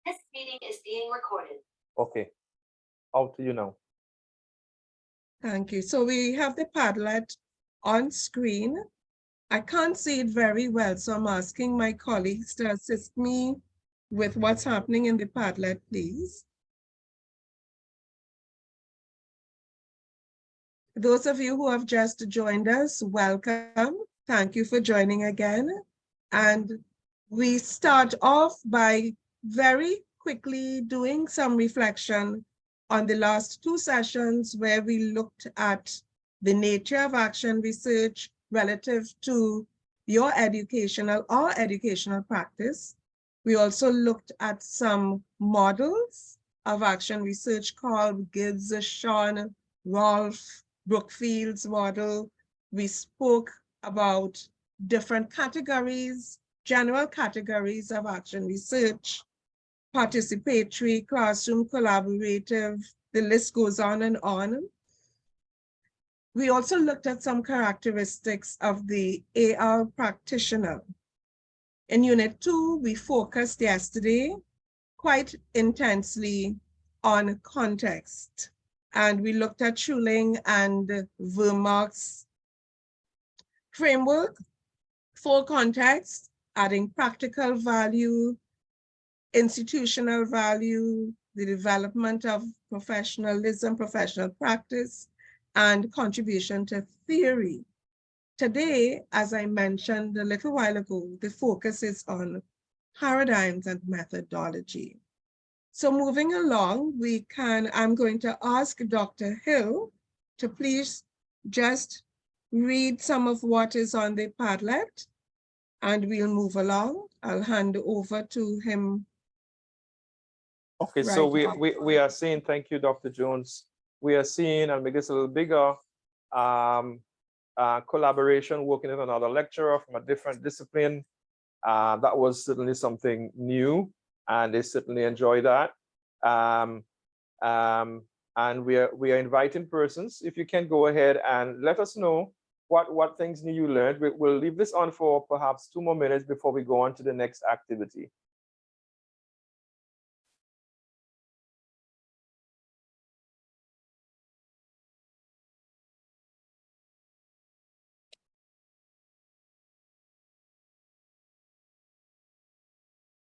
This meeting is being recorded. Okay, out to you now. Thank you. So we have the Padlet on screen. I can't see it very well, so I'm asking my colleagues to assist me with what's happening in the Padlet, please. Those of you who have just joined us, welcome. Thank you for joining again. And we start off by very quickly doing some reflection on the last two sessions where we looked at the nature of action research relative to your educational or educational practice. We also looked at some models of action research called Gibbs, Sean, Rolfe, Brookfield's model. We spoke about different categories, general categories of action research, participatory, classroom, collaborative, the list goes on and on. We also looked at some characteristics of the AR practitioner. In Unit 2, we focused yesterday quite intensely on context. And we looked at Schuling and Vermaak's framework for context, adding practical value, institutional value, the development of professionalism, professional practice, and contribution to theory. Today, as I mentioned a little while ago, the focus is on paradigms and methodology. So moving along, I'm going to ask Dr. Hill to please just read some of what is on the Padlet, and we'll move along. I'll hand over to him. Okay, so Right. we are seeing, thank you, Dr. Jones. We are seeing, and make this a little bigger, collaboration, working with another lecturer from a different discipline. That was certainly something new, and they certainly enjoy that. And we are inviting persons. If you can go ahead and let us know what things new you learned. We'll leave this on for perhaps 2 more minutes before we go on to the next activity.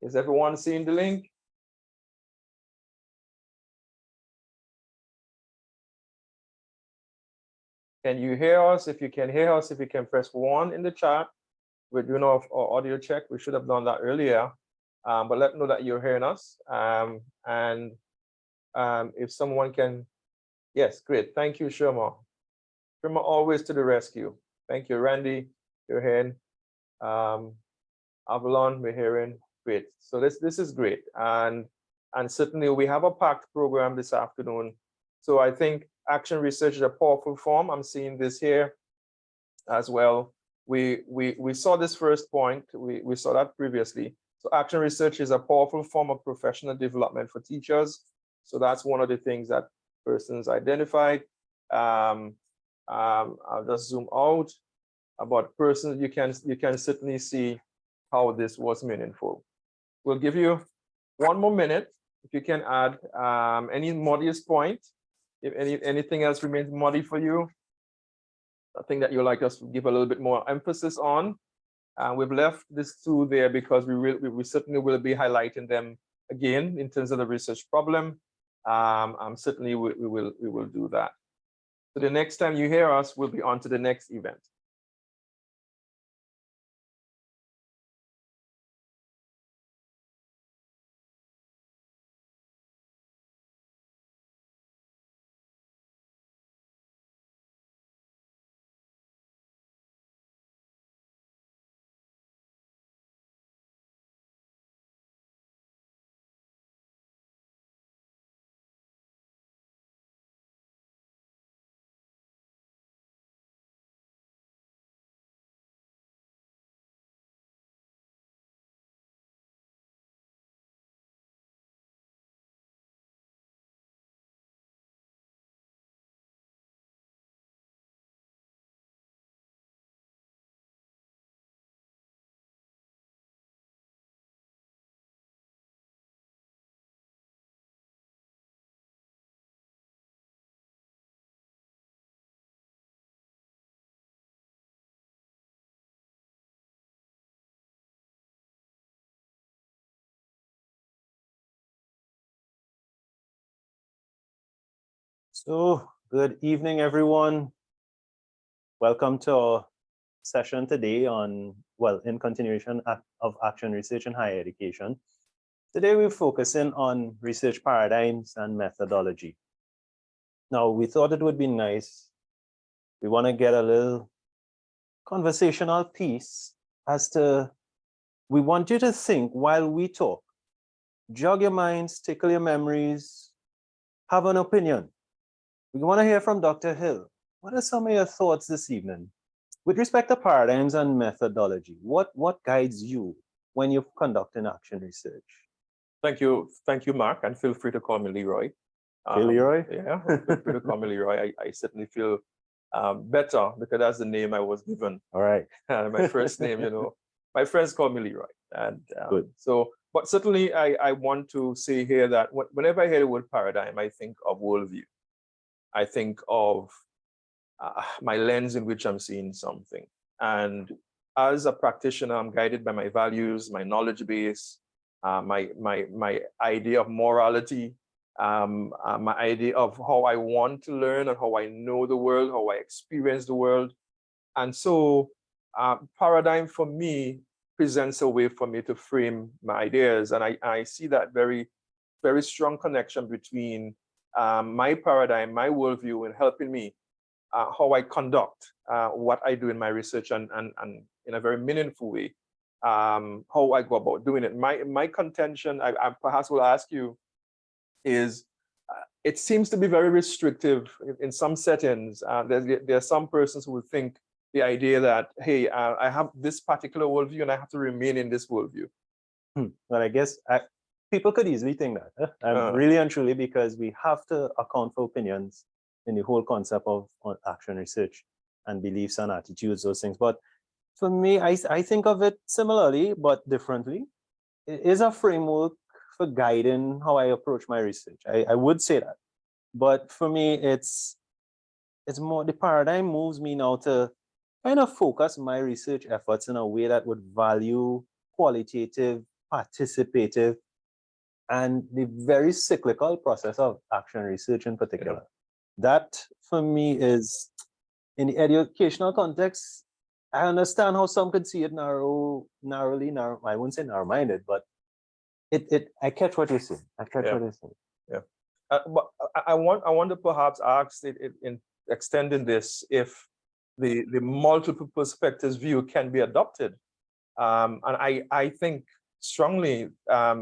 Is everyone seeing the link? Can you hear us? If you can hear us, if you can press 1 in the chat. We're doing our audio check. We should have done that earlier, but let me know that you're hearing us. If someone can, yes, great. Thank you, Sherma. Sherma always to the rescue. Thank you, Randy. You're hearing. Avalon, we're hearing. Great. So this is great, and certainly we have a packed program this afternoon. So I think action research is a powerful form. I'm seeing this here as well. We saw this first point. We saw that previously. So action research is a powerful form of professional development for teachers. So that's one of the things that persons identified. I'll just zoom out. About persons, you can certainly see how this was meaningful. We'll give you 1 more minute if you can add any muddiest point. If anything else remains muddy for you, I think that you'd like us to give a little bit more emphasis on. We've left this 2 there because we certainly will be highlighting them again in terms of the research problem. Certainly we will do that. So the next time you hear us, we'll be on to the next event. So, good evening, everyone. Welcome to our session today on, well, in continuation of action research in higher education. Today, we're focusing on research paradigms and methodology. Now, we thought it would be nice. We want to get a little conversational piece as to, we want you to think while we talk, jog your minds, tickle your memories, have an opinion. We want to hear from Dr. Hill. What are some of your thoughts this evening? With respect to paradigms and methodology, what guides you when you're conducting action research? Thank you, Mark, and feel free to call me Leroy. Leroy? Yeah, feel free to call me Leroy. I certainly feel better because that's the name I was given. All right. My first name, my friends call me Leroy. And Good. so, but certainly I want to say here that whenever I hear the word paradigm, I think of worldview. I think of my lens in which I'm seeing something. And as a practitioner, I'm guided by my values, my knowledge base, my idea of morality, my idea of how I want to learn and how I know the world, how I experience the world. And so paradigm for me presents a way for me to frame my ideas. And I see that very, very strong connection between my paradigm, my worldview, in helping me how I conduct what I do in my research and in a very meaningful way, how I go about doing it. My contention, I perhaps will ask you, is it seems to be very restrictive in some settings. There are some persons who would think the idea that, hey, I have this particular worldview and I have to remain in this worldview. Well, I guess people could easily think that, really and truly, because we have to account for opinions in the whole concept of action research and beliefs and attitudes, those things. But for me, I think of it similarly, but differently. It is a framework for guiding how I approach my research. I would say that. But for me, it's more, the paradigm moves me now to kind of focus my research efforts in a way that would value qualitative, participative, and the very cyclical process of action research in particular. Yeah. That for me is, in the educational context, I understand how some could see it narrowly, I wouldn't say narrow-minded, but I catch what you're saying. I catch what you're saying. Yeah. But I want to perhaps ask it in extending this, if the multiple perspectives view can be adopted. And I think strongly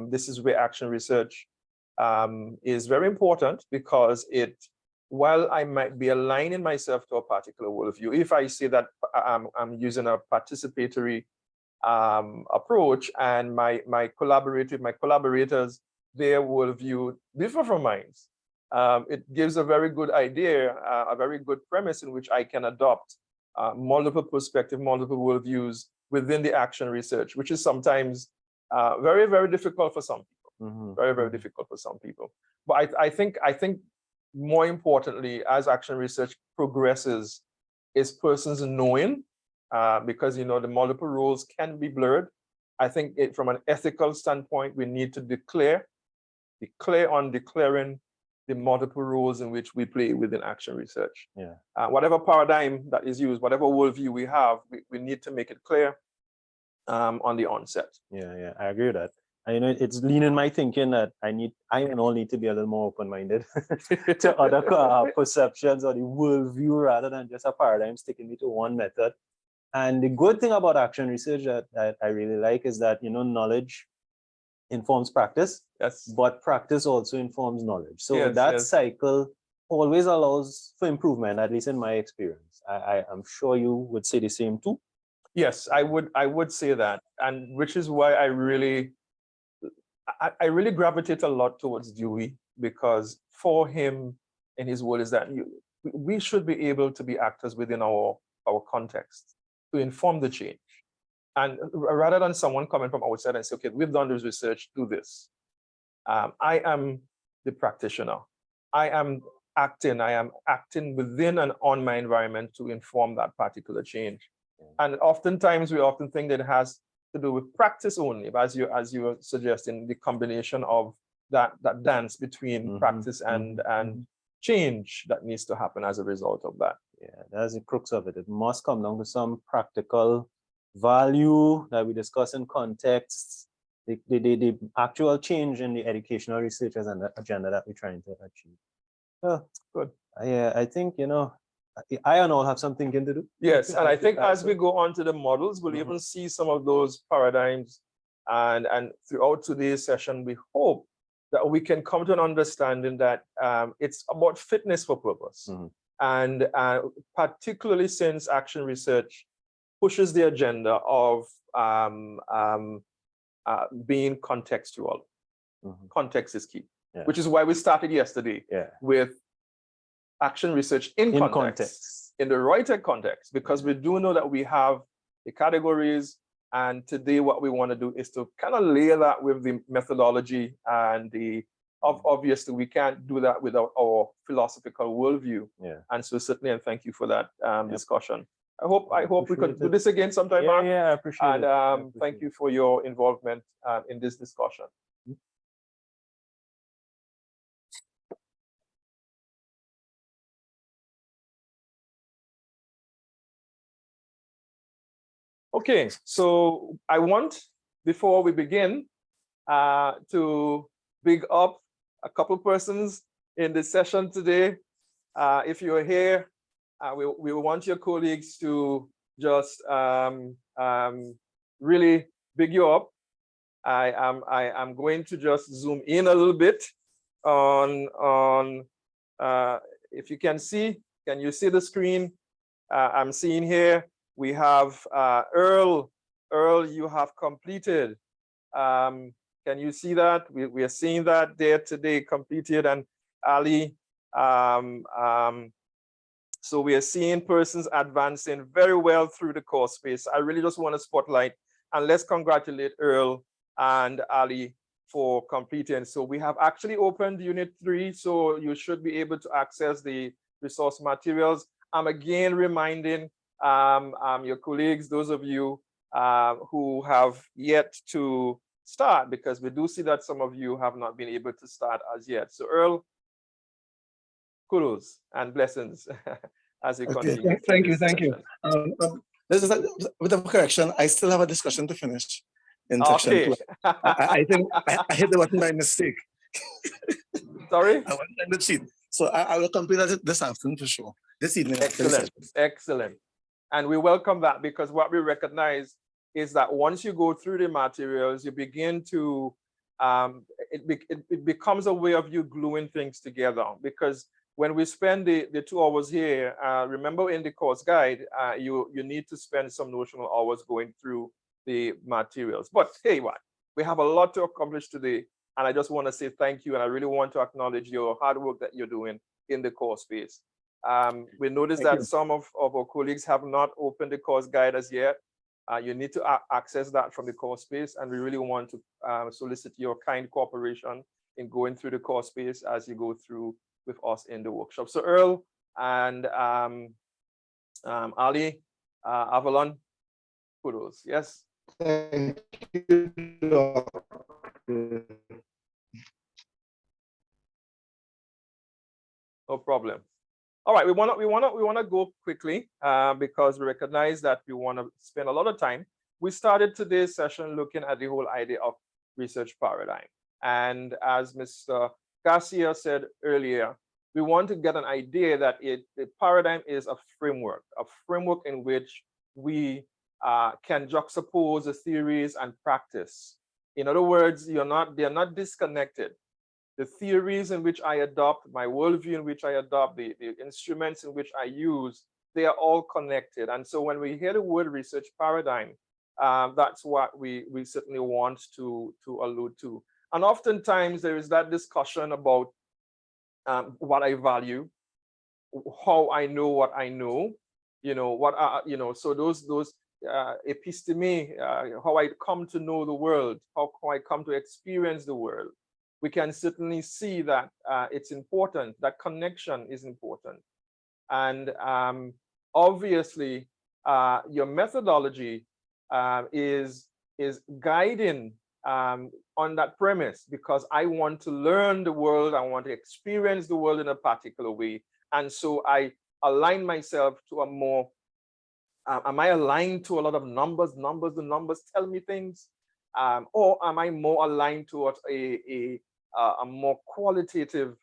this is where action research is very important, because while I might be aligning myself to a particular worldview, if I say that I'm using a participatory approach and my collaborators, their worldview differ from mine, it gives a very good idea, a very good premise in which I can adopt multiple perspectives, multiple worldviews within the action research, which is sometimes very, very difficult for some people. Very, very difficult for some people. But I think more importantly, as action research progresses, is persons knowing, because the multiple roles can be blurred. I think from an ethical standpoint, we need to be clear on declaring the multiple roles in which we play within action research. Yeah. Whatever paradigm that is used, whatever worldview we have, we need to make it clear on the onset. Yeah, I agree with that. And, it's leaning my thinking that I all need to be a little more open-minded to other perceptions or the worldview, rather than just a paradigm sticking me to one method. And the good thing about action research that I really like is that, knowledge informs practice, yes, but practice also informs knowledge. So yes, that yes. cycle always allows for improvement, at least in my experience. I'm sure you would say the same too. Yes, I would say that, and which is why I really gravitate a lot towards Dewey, because for him, in his word, is that we should be able to be actors within our context to inform the change. And rather than someone coming from outside and say, okay, we've done this research, do this. I am the practitioner. I am acting within and on my environment to inform that particular change. And oftentimes we often think that it has to do with practice only, but as you were suggesting, the combination of that dance between practice and change that needs to happen as a result of that. Yeah, that's the crux of it. It must come down to some practical value that we discuss in context, the actual change in the educational research as an agenda that we're trying to achieve. Good. Yeah, I think, you know, I and all have some thinking to do. Yes, and I think as we go on to the models, we'll Mhm. even see some of those paradigms. And throughout today's session, we hope that we can come to an understanding that it's about fitness for purpose. Mhm. And particularly since action research pushes the agenda of being contextual. Mhm. Context is key, Yeah. which is why we started yesterday Yeah. with action research in context, in the Reutech context, because we do know that we have the categories, and today what we want to do is to kind of layer that with the methodology and obviously we can't do that without our philosophical worldview. Yeah. And so certainly, and thank you for that discussion. I hope we can Appreciate do it. this again sometime, Mark. Yeah, I appreciate And it. I thank appreciate you for your involvement in this discussion. Okay, so I want, before we begin, to big up a couple persons in the session today. If you're here, we want your colleagues to just really big you up. I am going to just zoom in a little bit on if you can see, can you see the screen? I'm seeing here, we have Earl. Earl, you have completed. Can you see that? We are seeing that there today, completed, and Ali. So we are seeing persons advancing very well through the course space. I really just want to spotlight and let's congratulate Earl and Ali for completing. So we have actually opened Unit 3, so you should be able to access the resource materials. I'm again reminding your colleagues, those of you who have yet to start, because we do see that some of you have not been able to start as yet. So Earl, kudos and blessings as we continue. Thank you. This is with a correction. I still have a discussion to finish in section 2. I think I hit the button by mistake. Sorry? I went in the sheet. So I will complete that this afternoon for sure. This evening. Excellent. Excellent. And we welcome that, because what we recognize is that once you go through the materials, you begin to, it becomes a way of you gluing things together. Because when we spend the 2 hours here, remember in the course guide, you need to spend some notional hours going through the materials. But hey, what? We have a lot to accomplish today. And I just want to say thank you. And I really want to acknowledge your hard work that you're doing in the course space. We noticed that some of our colleagues have not opened the course guide as yet. You need to access that from the course space, and we really want to solicit your kind cooperation in going through the course space as you go through with us in the workshop. So Earl and Ali, Avalon, kudos. Yes. Thank you, Doctor. No problem. All right, we wanna go quickly because we recognize that we want to spend a lot of time. We started today's session looking at the whole idea of research paradigm, and as Mr. Garcia said earlier, we want to get an idea that the paradigm is a framework in which we can juxtapose the theories and practice. In other words, they're not disconnected. The theories in which I adopt, my worldview in which I adopt, the instruments in which I use, they are all connected. And so when we hear the word research paradigm, that's what we certainly want to allude to. And oftentimes there is that discussion about what I value, how I know what I know, so those episteme, how I come to know the world, how I come to experience the world. We can certainly see that it's important, that connection is important. And obviously, your methodology is guiding on that premise, because I want to learn the world, I want to experience the world in a particular way. And so I align myself to a more, am I aligned to a lot of numbers? The numbers tell me things. Or am I more aligned towards a more qualitative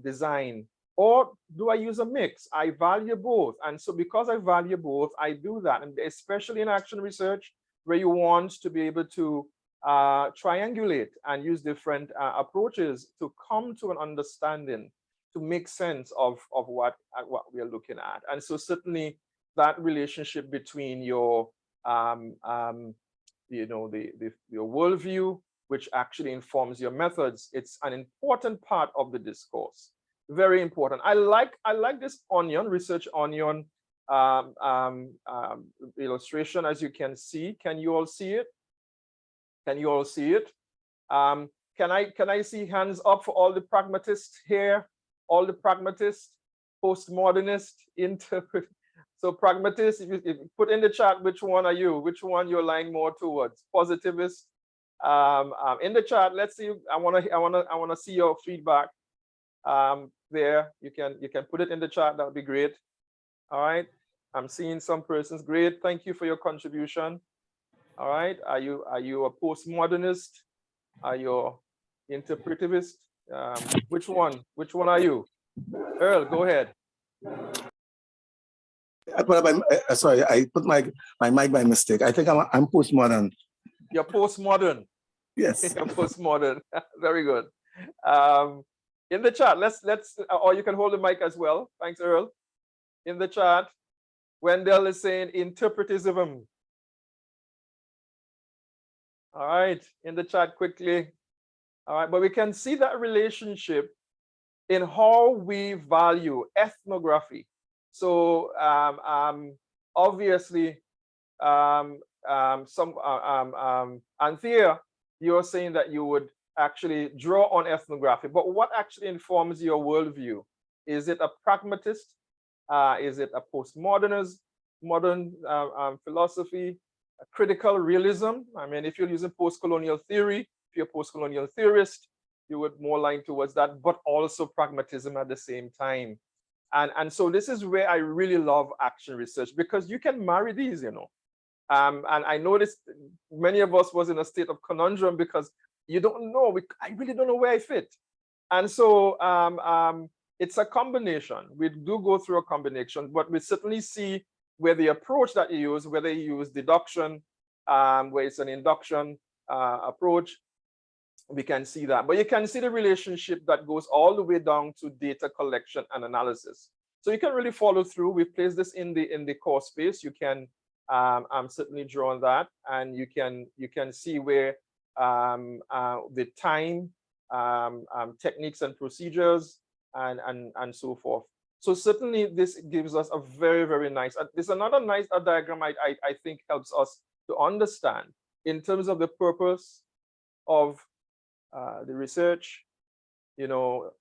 design? Or do I use a mix? I value both. And so because I value both, I do that. And especially in action research, where you want to be able to triangulate and use different approaches to come to an understanding, to make sense of what we are looking at. And so certainly that relationship between your you know, your worldview, which actually informs your methods, it's an important part of the discourse. Very important. I like this onion, research onion illustration, as you can see. Can you all see it? Can you all see it? Can I see hands up for all the pragmatists here? All the pragmatists, postmodernist, interpret. So pragmatists, if you put in the chat, which one are you? Which one you're lying more towards? Positivist. In the chat, let's see. I wanna see your feedback. There, you can put it in the chat. That would be great. All right. I'm seeing some persons. Great. Thank you for your contribution. All right. Are you a postmodernist? Are you interpretivist? Which one? Which one are you? Earl, go ahead. Sorry, I put my mic by mistake. I think I'm postmodern. You're postmodern. Yes. You're postmodern. Very good. In the chat, let's or you can hold the mic as well. Thanks, Earl. In the chat, Wendell is saying interpretism. All right, in the chat quickly. All right, but we can see that relationship in how we value ethnography. So obviously, Anthea, you're saying that you would actually draw on ethnography, but what actually informs your worldview? Is it a pragmatist? Is it a postmodernist, modern philosophy, a critical realism? I mean, if you're using post-colonial theory, if you're a post-colonial theorist, you would more lean towards that, but also pragmatism at the same time. And so this is where I really love action research, because you can marry these, you know. And I noticed many of us was in a state of conundrum because you don't know, I really don't know where I fit. And so it's a combination. We do go through a combination, but we certainly see where the approach that you use, whether you use deduction, where it's an induction approach, we can see that. But you can see the relationship that goes all the way down to data collection and analysis. So you can really follow through. We place this in the core space. You can certainly draw on that, and you can see where the time, techniques and procedures, and so forth. So certainly this gives us a very, very nice, there's another nice diagram I think helps us to understand in terms of the purpose of the research, you know,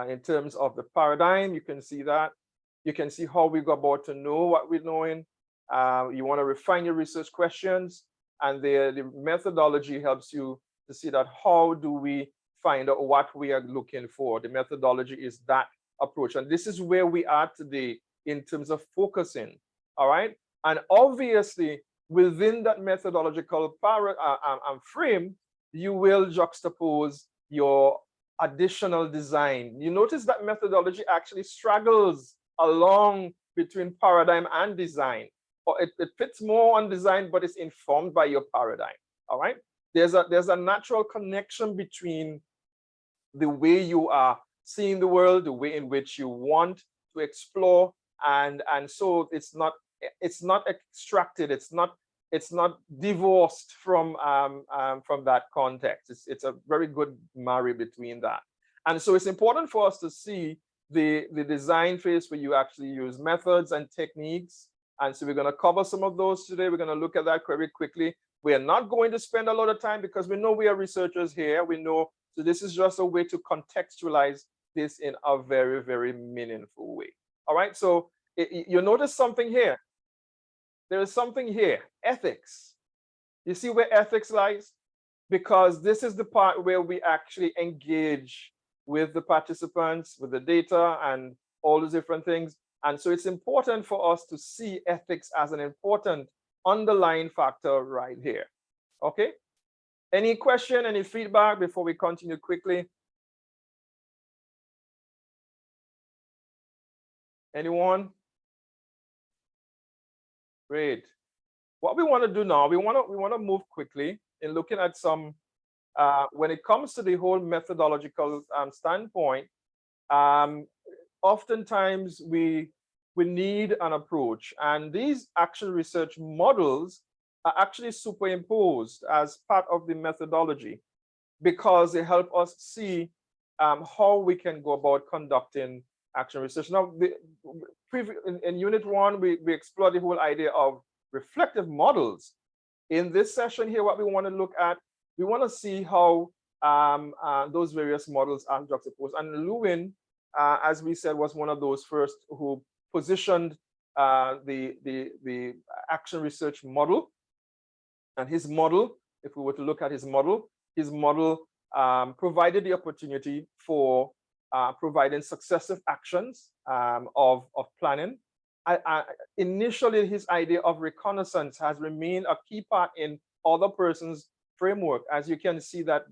in terms of the paradigm. You can see that. You can see how we go about to know what we're knowing. You want to refine your research questions, and the methodology helps you to see that how do we find out what we are looking for. The methodology is that approach, and this is where we are today in terms of focusing. All right, and obviously within that methodological frame, you will juxtapose your additional design. You notice that methodology actually straggles along between paradigm and design, or it fits more on design, but it's informed by your paradigm. All right, there's a natural connection between the way you are seeing the world, the way in which you want to explore, and so it's not extracted, it's not divorced from that context. It's a very good marry between that. And so it's important for us to see the design phase where you actually use methods and techniques. And so we're going to cover some of those today. We're going to look at that very quickly. We are not going to spend a lot of time because we know we are researchers here. We know, so this is just a way to contextualize this in a very, very meaningful way. All right, so you notice something here. There is something here, ethics. You see where ethics lies? because this is the part where we actually engage with the participants, with the data and all those different things. And so it's important for us to see ethics as an important underlying factor right here. Okay? Any question, any feedback before we continue quickly? Anyone? Great. What we want to do now, we want to move quickly in looking at some, when it comes to the whole methodological standpoint, oftentimes we need an approach, and these action research models are actually superimposed as part of the methodology because they help us see how we can go about conducting action research. Now, in Unit 1, we explored the whole idea of reflective models. In this session here, what we want to look at, we want to see how those various models are juxtaposed. And Lewin, as we said, was one of those first who positioned the action research model. And his model, if we were to look at his model provided the opportunity for providing successive actions of planning. Initially, his idea of reconnaissance has remained a key part in other persons' framework, as you can see that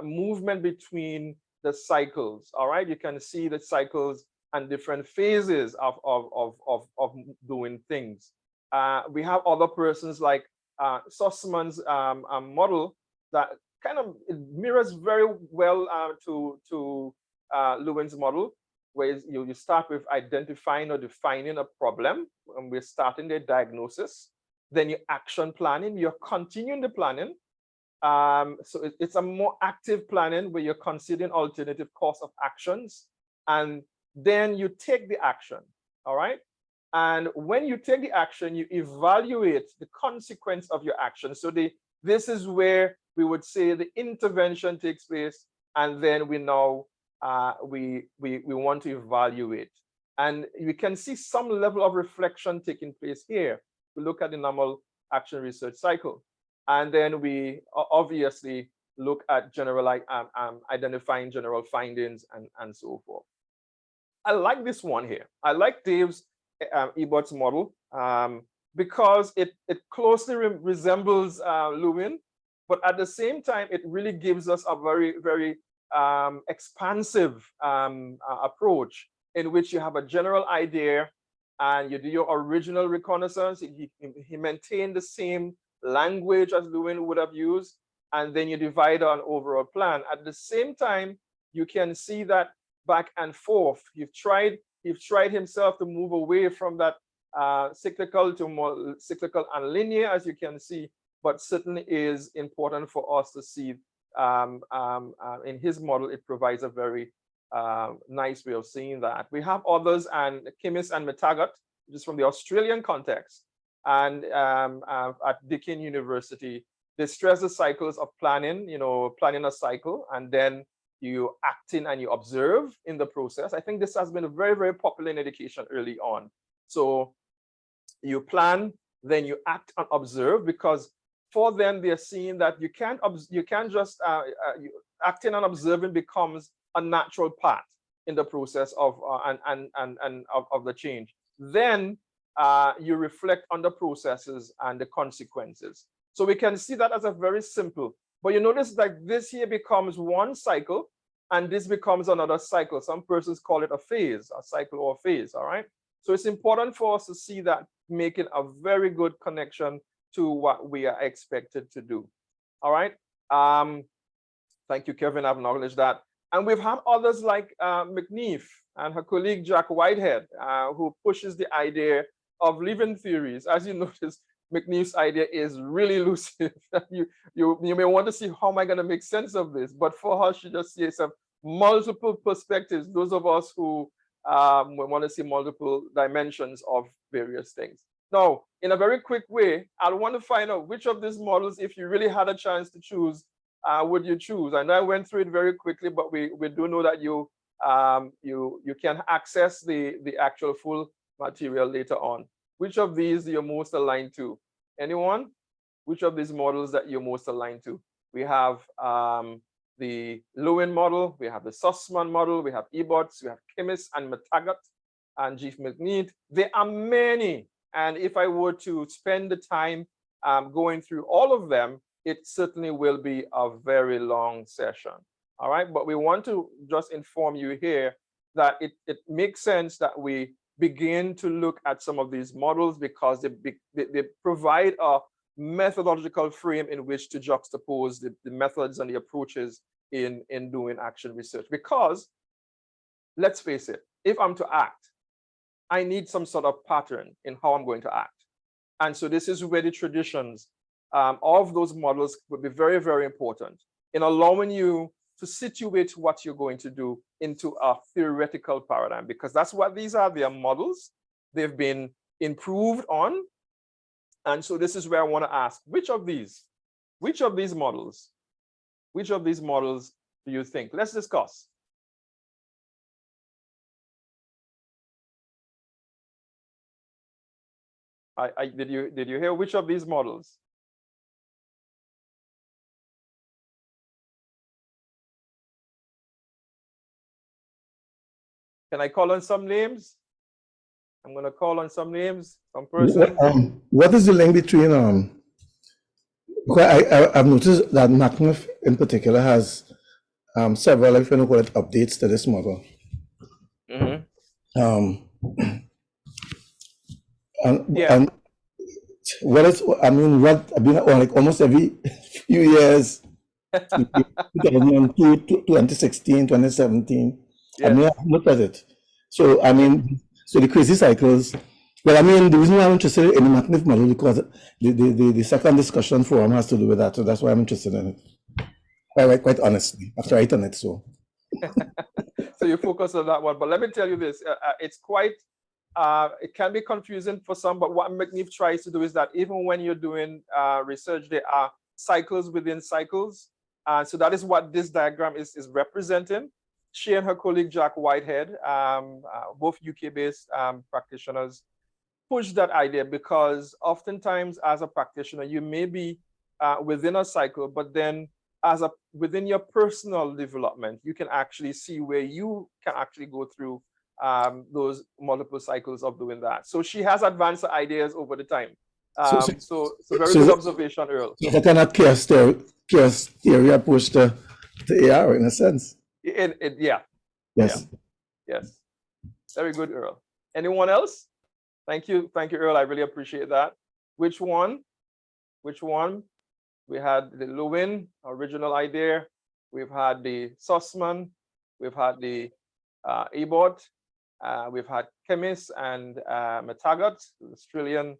movement between the cycles. All right, you can see the cycles and different phases of doing things. We have other persons like Sussman's model that kind of mirrors very well to Lewin's model, where you start with identifying or defining a problem, and we're starting the diagnosis. Then you action planning, you're continuing the planning. So it's a more active planning where you're considering alternative course of actions, and then you take the action, all right? And when you take the action, you evaluate the consequence of your action. So this is where we would say the intervention takes place, and then we now we want to evaluate. And you can see some level of reflection taking place here. We look at the normal action research cycle. And then we obviously look at identifying general findings and so forth. I like this one here. I like Dave's Ebert's model because it closely resembles Lewin, but at the same time, it really gives us a very, very expansive approach in which you have a general idea and you do your original reconnaissance. He maintained the same language as Lewin would have used, and then you divide an overall plan. At the same time, you can see that back and forth. You've tried himself to move away from that cyclical to more cyclical and linear, as you can see, but certainly is important for us to see in his model. It provides a very nice way of seeing that. We have others, and Kimmis and Metagot, which is from the Australian context, and at Deakin University, they stress the cycles of planning, planning a cycle, and then you act in and you observe in the process. I think this has been very, very popular in education early on. So you plan, then you act and observe, because for them, they're seeing that you can't just acting and observing becomes a natural part in the process of the change. Then you reflect on the processes and the consequences. So we can see that as a very simple, but you notice that this here becomes one cycle and this becomes another cycle. Some persons call it a phase, a cycle or a phase, all right? So it's important for us to see that, making a very good connection to what we are expected to do, all right? Thank you, Kevin, I've acknowledged that. And we've had others like McNeef and her colleague Jack Whitehead, who pushes the idea of living theories. As you notice, McNeef's idea is really elusive. you may want to see, how am I going to make sense of this? But for her, she just sees some multiple perspectives. Those of us who want to see multiple dimensions of various things. Now, in a very quick way, I want to find out which of these models, if you really had a chance to choose, would you choose? And I went through it very quickly, but we do know that you can access the actual full material later on. Which of these you're most aligned to? Anyone? Which of these models that you're most aligned to? We have the Lewin model, we have the Sussman model, we have Eberts, we have Kimmis and McTaggart and Jeff McNeid. There are many. And if I were to spend the time going through all of them, it certainly will be a very long session. All right, but we want to just inform you here that it makes sense that we begin to look at some of these models because they provide a methodological frame in which to juxtapose the methods and the approaches in doing action research. Because let's face it, if I'm to act, I need some sort of pattern in how I'm going to act. And so this is where the traditions of those models would be very, very important in allowing you to situate what you're going to do into a theoretical paradigm, because that's what these are. They are models. They've been improved on. And so this is where I want to ask, which of these models do you think? Let's discuss. Did you hear which of these models? Can I call on some names? I'm going to call on some names, some persons. What is the link between because I've noticed that McNiff in particular has several, if you want to call it, updates to this model. And what is, I mean, what I've been on like almost every few years, 2016, 2017. Yes. I mean, I've looked at it. So, I mean, so the crazy cycles. Well, I mean, the reason why I'm interested in the McNiff model because the second discussion forum has to do with that. So that's why I'm interested in it. Quite honestly, after I done it, so. So you focus on that one. But let me tell you this, it's quite, it can be confusing for some, but what McNiff tries to do is that even when you're doing research, there are cycles within cycles. So that is what this diagram is representing. She and her colleague, Jack Whitehead, both UK-based practitioners, push that idea because oftentimes as a practitioner, you may be within a cycle, but then within your personal development, you can actually see where you can actually go through those multiple cycles of doing that. So she has advanced ideas over the time. So very good observation, Earl. So that cannot chaos theory approach to AR in a sense. Yeah. Yes. Yeah. Yes. Very good, Earl. Anyone else? Thank you, Earl. I really appreciate that. Which one? We had the Lewin original idea. We've had the Sussman. We've had the Ebert. We've had Kimmis and McTaggart, Australian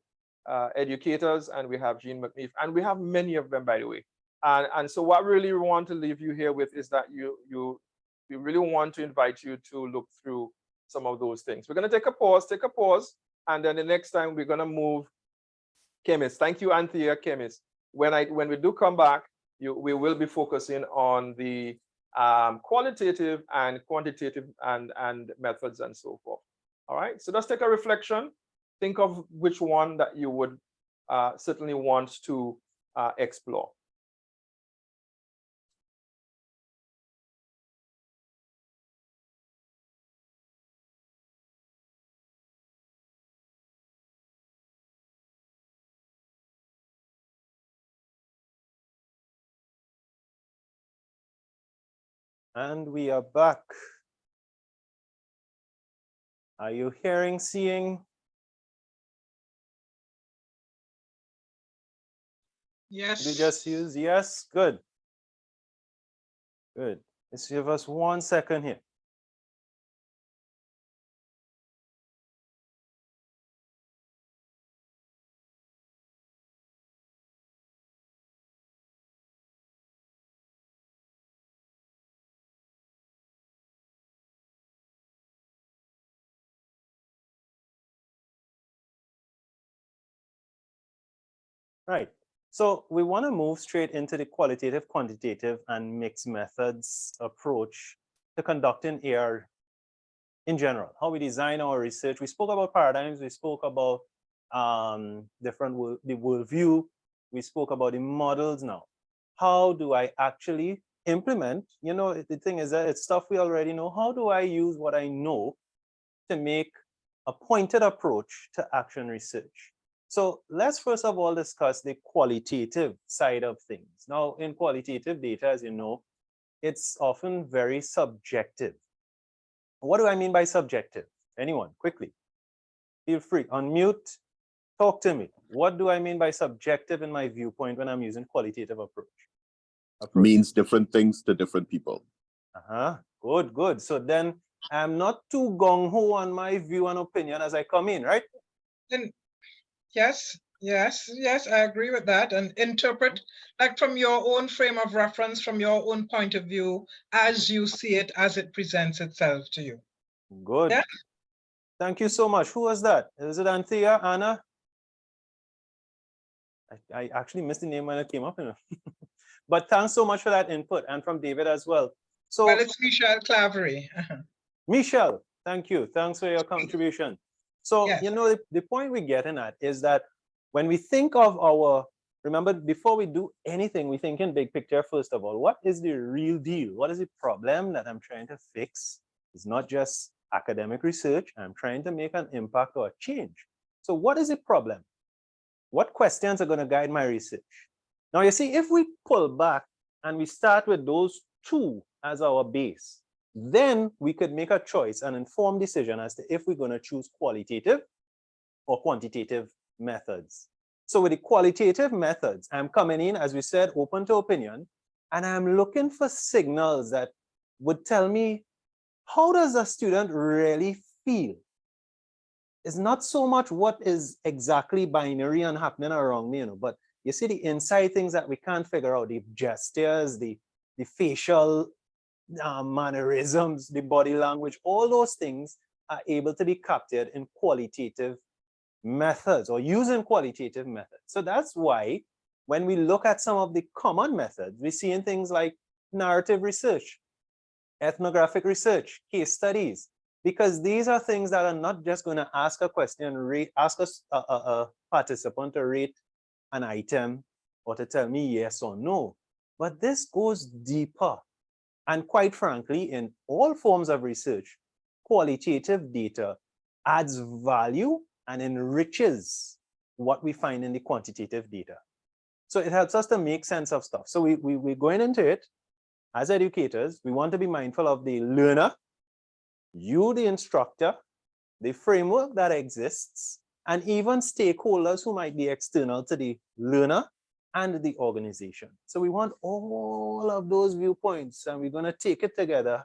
educators, and we have Jean McNeif, and we have many of them, by the way. And so what really we want to leave you here with is that we really want to invite you to look through some of those things. We're going to take a pause, and then the next time we're going to move Kimmis. Thank you, Anthea Kimmis. When we do come back, we will be focusing on the qualitative and quantitative and methods and so forth. All right, so let's take a reflection. Think of which one that you would certainly want to explore. And we are back. Are you hearing, seeing? Yes. Did you just use yes? Good. Good. Let's give us 1 second here. Right. So we want to move straight into the qualitative, quantitative, and mixed methods approach to conducting AR in general, how we design our research. We spoke about paradigms, we spoke about the worldview, we spoke about the models now. how do I actually implement? You know, the thing is that it's stuff we already know. How do I use what I know to make a pointed approach to action research? So let's first of all discuss the qualitative side of things. Now, in qualitative data, as you know, it's often very subjective. What do I mean by subjective? Anyone, quickly. Feel free, unmute, talk to me. What do I mean by subjective in my viewpoint when I'm using qualitative approach? Means different things to different people. Good, good. So then I'm not too gung-ho on my view and opinion as I come in, right? And yes, I agree with that. And interpret like from your own frame of reference, from your own point of view, as you see it, as it presents itself to you. Good. Yeah. Thank you so much. Who was that? Is it Anthea, Anna? I actually missed the name when it came up. But thanks so much for that input, and from David as well. So, Well, it's Michelle Clavery. Michelle, thank you. Thanks for your contribution. So, Yes. you know, the point we're getting at is that when we think of our, remember, before we do anything, we think in big picture, first of all. What is the real deal? What is the problem that I'm trying to fix? It's not just academic research. I'm trying to make an impact or a change. So what is the problem? What questions are going to guide my research? Now, you see, if we pull back and we start with those two as our base, then we could make a choice, an informed decision as to if we're going to choose qualitative or quantitative methods. So with the qualitative methods, I'm coming in, as we said, open to opinion, and I'm looking for signals that would tell me, how does a student really feel? It's not so much what is exactly binary and happening around me, you know, but you see the inside things that we can't figure out, the gestures, the facial mannerisms, the body language, all those things are able to be captured in qualitative methods or using qualitative methods. So that's why when we look at some of the common methods, we see in things like narrative research, ethnographic research, case studies, because these are things that are not just going to ask a question, ask a participant to rate an item or to tell me yes or no, but this goes deeper. And quite frankly, in all forms of research, qualitative data adds value and enriches what we find in the quantitative data. So it helps us to make sense of stuff. So we're going into it as educators. We want to be mindful of the learner, you, the instructor, the framework that exists, and even stakeholders who might be external to the learner and the organization. So we want all of those viewpoints, and we're going to take it together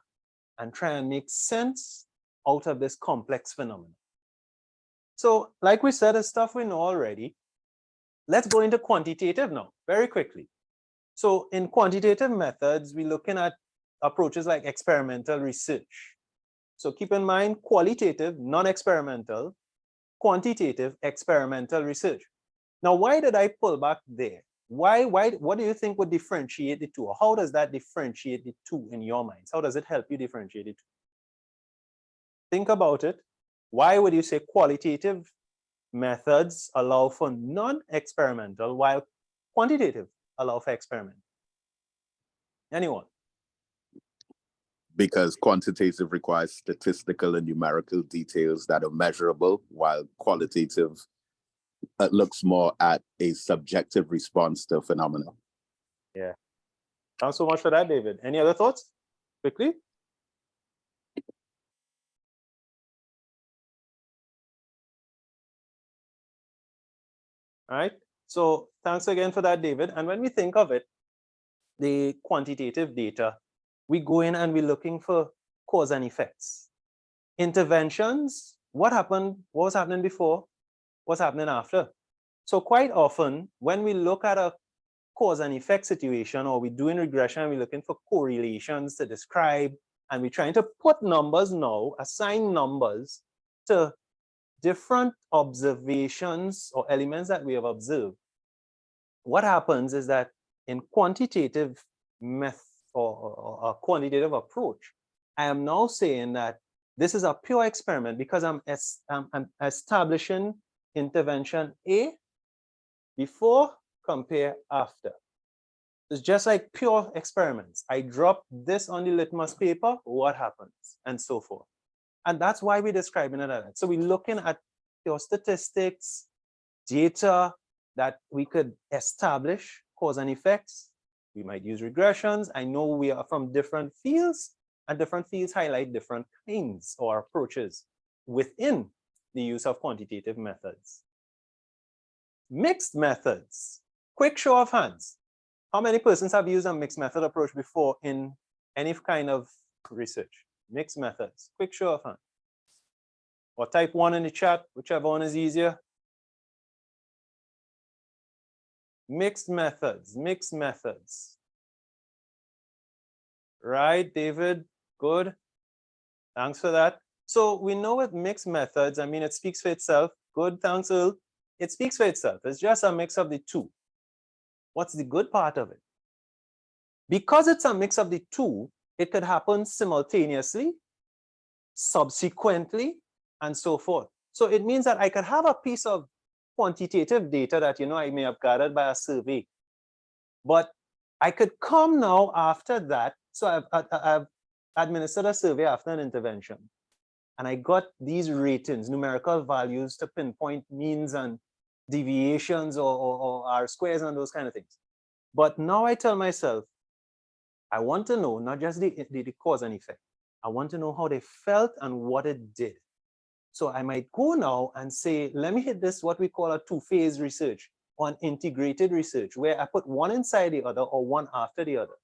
and try and make sense out of this complex phenomenon. So like we said, the stuff we know already. Let's go into quantitative now, very quickly. So in quantitative methods, we're looking at approaches like experimental research. So keep in mind, qualitative, non-experimental, quantitative, experimental research. Now, why did I pull back there? Why, what do you think would differentiate the two? Or how does that differentiate the two in your minds? How does it help you differentiate the two? Think about it. Why would you say qualitative methods allow for non-experimental while quantitative allow for experiment? Anyone? Because quantitative requires statistical and numerical details that are measurable, while qualitative looks more at a subjective response to a phenomenon. Yeah. Thanks so much for that, David. Any other thoughts? Quickly. All right. So thanks again for that, David. And when we think of it, the quantitative data, we go in and we're looking for cause and effects. Interventions, what happened, what was happening before, what's happening after. So quite often, when we look at a cause and effect situation, or we're doing regression, we're looking for correlations to describe, and we're trying to put numbers now, assign numbers to different observations or elements that we have observed. What happens is that in quantitative method or a quantitative approach, I am now saying that this is a pure experiment because I'm establishing intervention A before, compare after. It's just like pure experiments. I drop this on the litmus paper, what happens, and so forth. And that's why we're describing it like that. So we're looking at pure statistics, data that we could establish cause and effects. We might use regressions. I know we are from different fields, and different fields highlight different kinds or approaches within the use of quantitative methods. Mixed methods. Quick show of hands. How many persons have used a mixed method approach before in any kind of research? Mixed methods. Quick show of hands. Or type 1 in the chat, whichever one is easier. Mixed methods, mixed methods. Right, David, good. Thanks for that. So we know with mixed methods, I mean, it speaks for itself. Good, thanks, Earl. It speaks for itself. It's just a mix of the two. What's the good part of it? Because it's a mix of the two, it could happen simultaneously, subsequently, and so forth. So it means that I could have a piece of quantitative data that, you know, I may have gathered by a survey, but I could come now after that. So I've administered a survey after an intervention, and I got these ratings, numerical values to pinpoint means and deviations or R-squares and those kind of things. But now I tell myself, I want to know not just the cause and effect. I want to know how they felt and what it did. So I might go now and say, let me hit this, what we call a two-phase research or an integrated research, where I put one inside the other or one after the other.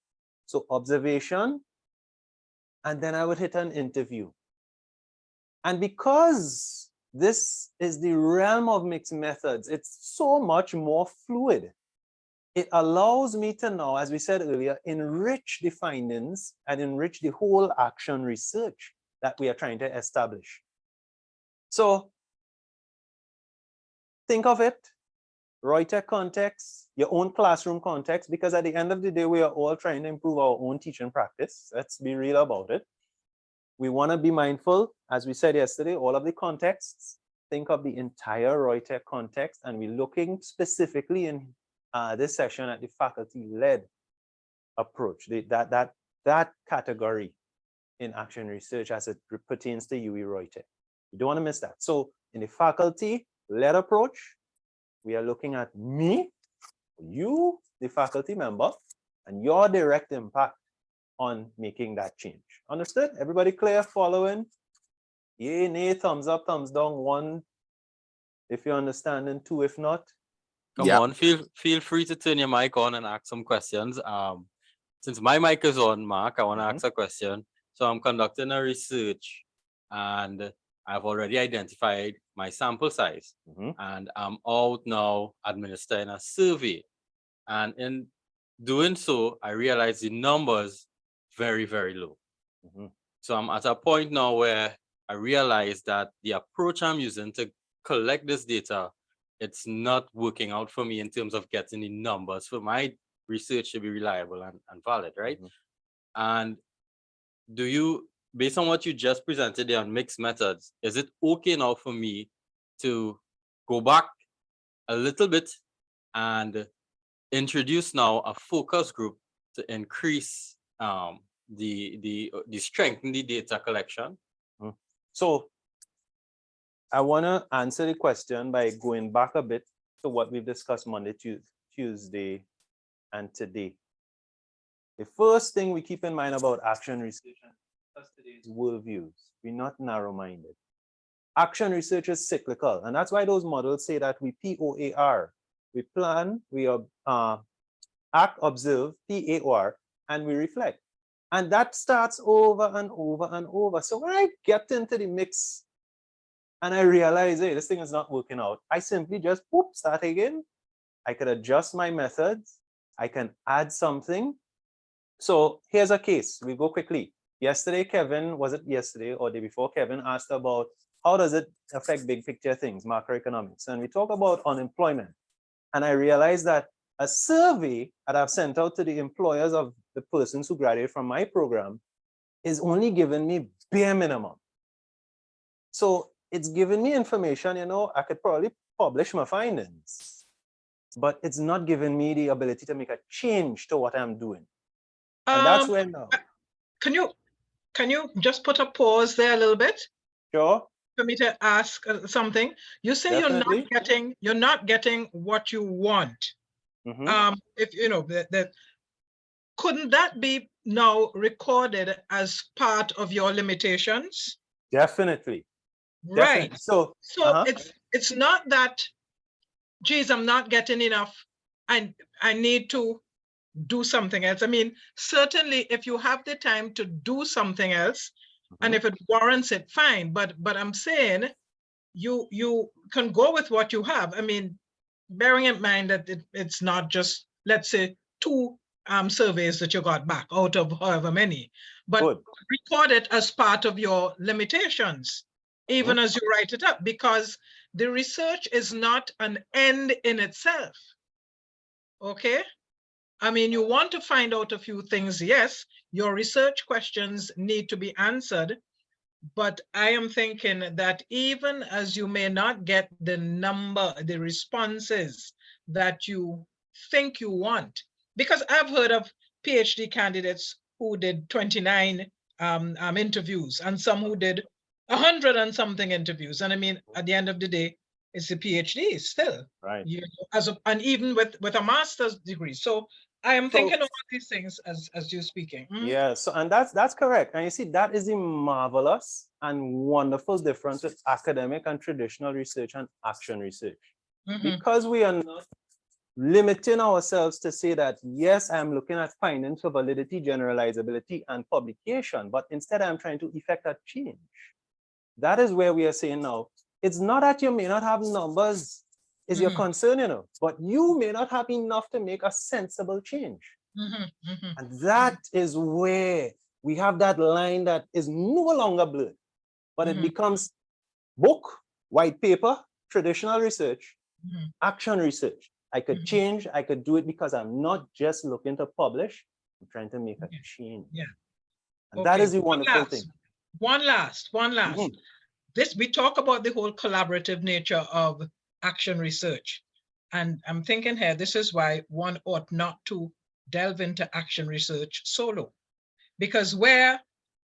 So observation, and then I would hit an interview. And because this is the realm of mixed methods, it's so much more fluid. It allows me to now, as we said earlier, enrich the findings and enrich the whole action research that we are trying to establish. So think of it, Reutech context, your own classroom context, because at the end of the day, we are all trying to improve our own teaching practice. Let's be real about it. We want to be mindful, as we said yesterday, all of the contexts. Think of the entire Reutech context, and we're looking specifically in this session at the faculty-led approach, that category in action research as it pertains to UE Reutech. You don't want to miss that. So in the faculty-led approach, we are looking at me, you, the faculty member, and your direct impact on making that change. Understood? Everybody clear, following? Yay, nay, thumbs up, thumbs down, 1 if you understand, and 2 if not. Come on, feel free to turn your mic on and ask some questions. Since my mic is on, Mark, I want to ask a question. So I'm conducting a research, and I've already identified my sample size, and I'm out now administering a survey. And in doing so, I realize the numbers very, very low. So I'm at a point now where I realize that the approach I'm using to collect this data, it's not working out for me in terms of getting the numbers for my research to be reliable and valid, right? And do you, based on what you just presented there on mixed methods, is it okay now for me to go back a little bit and introduce now a focus group to increase the strength in the data collection? So I want to answer the question by going back a bit to what we've discussed Monday, Tuesday, and today. The first thing we keep in mind about action research and today's worldviews, we're not narrow-minded. Action research is cyclical, and that's why those models say that we POAR. We plan, we act, observe, PAOR, and we reflect. And that starts over and over and over. So when I get into the mix and I realize, hey, this thing is not working out, I simply just start again. I could adjust my methods. I can add something. So here's a case. We go quickly. Yesterday, Kevin, was it yesterday or the day before, Kevin asked about how does it affect big picture things, macroeconomics? And we talk about unemployment. And I realized that a survey that I've sent out to the employers of the persons who graduate from my program is only giving me bare minimum. So it's giving me information, you know, I could probably publish my findings. but it's not giving me the ability to make a change to what I'm doing. And that's where now. Can you just put a pause there a little bit Sure. for me to ask something? You say Definitely. you're not getting what you want. Mhm. If you know that couldn't that be now recorded as part of your limitations? Definitely. Right. Definitely. So, So it's not that, geez, I'm not getting enough. I need to do something else. I mean, certainly if you have the time to do something else, and if it warrants it, fine. But I'm saying you can go with what you have. I mean, bearing in mind that it's not just, let's say, 2 surveys that you got back out of however many, but good. record it as part of your limitations, even as you write it up, because the research is not an end in itself. Okay? I mean, you want to find out a few things, yes, your research questions need to be answered, but I am thinking that even as you may not get the responses that you think you want, because I've heard of PhD candidates who did 29 interviews and some who did 100 and something interviews. And I mean, at the end of the day, it's a PhD still, Right. you know, and even with a master's degree. So I am thinking about these things as you're speaking. Yeah, so and that's correct. And you see, that is the marvelous and wonderful difference with academic and traditional research and action research. Because we are not limiting ourselves to say that, yes, I'm looking at findings for validity, generalizability, and publication, but instead I'm trying to effect a change. That is where we are saying now, it's not that you may not have numbers is your concern, you know, but you may not have enough to make a sensible change. And that is where we have that line that is no longer blurred, but it becomes book, white paper, traditional research, action research. I could change, I could do it because I'm not just looking to publish, I'm trying to make a change. Yeah. And that is the wonderful thing. One last. This, we talk about the whole collaborative nature of action research. And I'm thinking here, this is why one ought not to delve into action research solo. Because where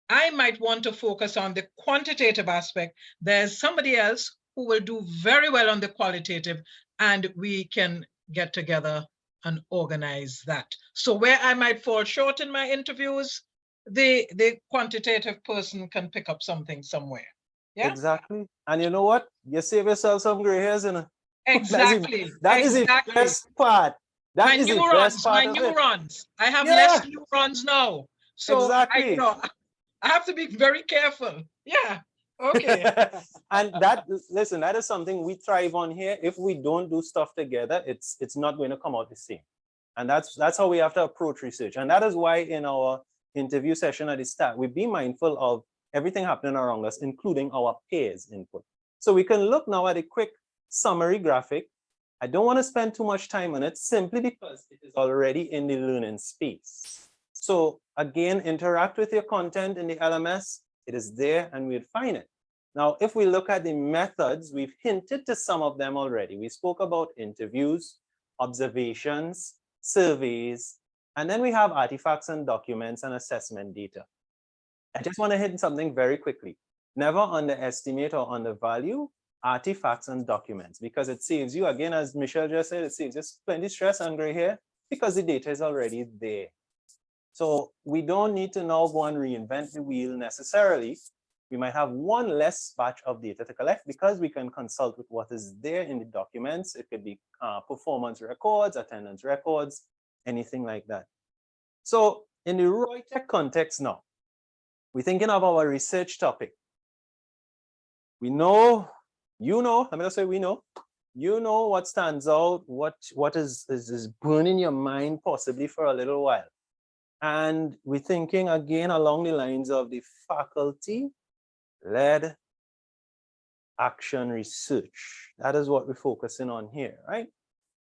I might want to focus on the quantitative aspect, there's somebody else who will do very well on the qualitative, and we can get together and organize that. So where I might fall short in my interviews, the quantitative person can pick up something somewhere. Yeah, exactly. And you know what? You save yourself some gray hairs, you know. exactly. That is the best part. That is the best part of it. Neurons. I have less neurons now. So exactly. I have to be very careful. Yeah. Okay. And that, listen, that is something we thrive on here. If we don't do stuff together, it's not going to come out the same. And that's how we have to approach research. And that is why in our interview session at the start, we be mindful of everything happening around us, including our peers' input. So we can look now at a quick summary graphic. I don't want to spend too much time on it simply because it is already in the learning space. So again, interact with your content in the LMS. It is there and we'll find it. Now, if we look at the methods, we've hinted to some of them already. We spoke about interviews, observations, surveys, and then we have artifacts and documents and assessment data. I just want to hit something very quickly. Never underestimate or undervalue artifacts and documents, because it saves you, again, as Michelle just said, it saves us plenty stress and gray hair because the data is already there. So we don't need to now go and reinvent the wheel necessarily. We might have one less batch of data to collect because we can consult with what is there in the documents. It could be performance records, attendance records, anything like that. So in the Reutech context now, we're thinking of our research topic. We know, you know, let me just say we know, you know what stands out, what is burning your mind possibly for a little while. And we're thinking again along the lines of the faculty-led action research. That is what we're focusing on here, right?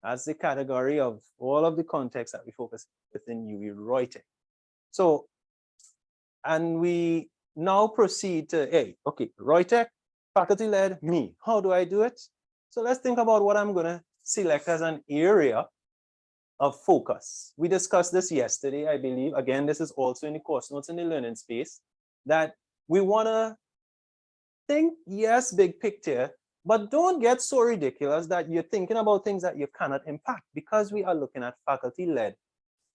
That's the category of all of the context that we focus within UWI Reutech. So, and we now proceed to, hey, okay, Reutech, faculty-led, me. How do I do it? So let's think about what I'm gonna select as an area of focus. We discussed this yesterday, I believe. Again, this is also in the course notes in the learning space, that we want to think, yes, big picture, but don't get so ridiculous that you're thinking about things that you cannot impact, because we are looking at faculty-led.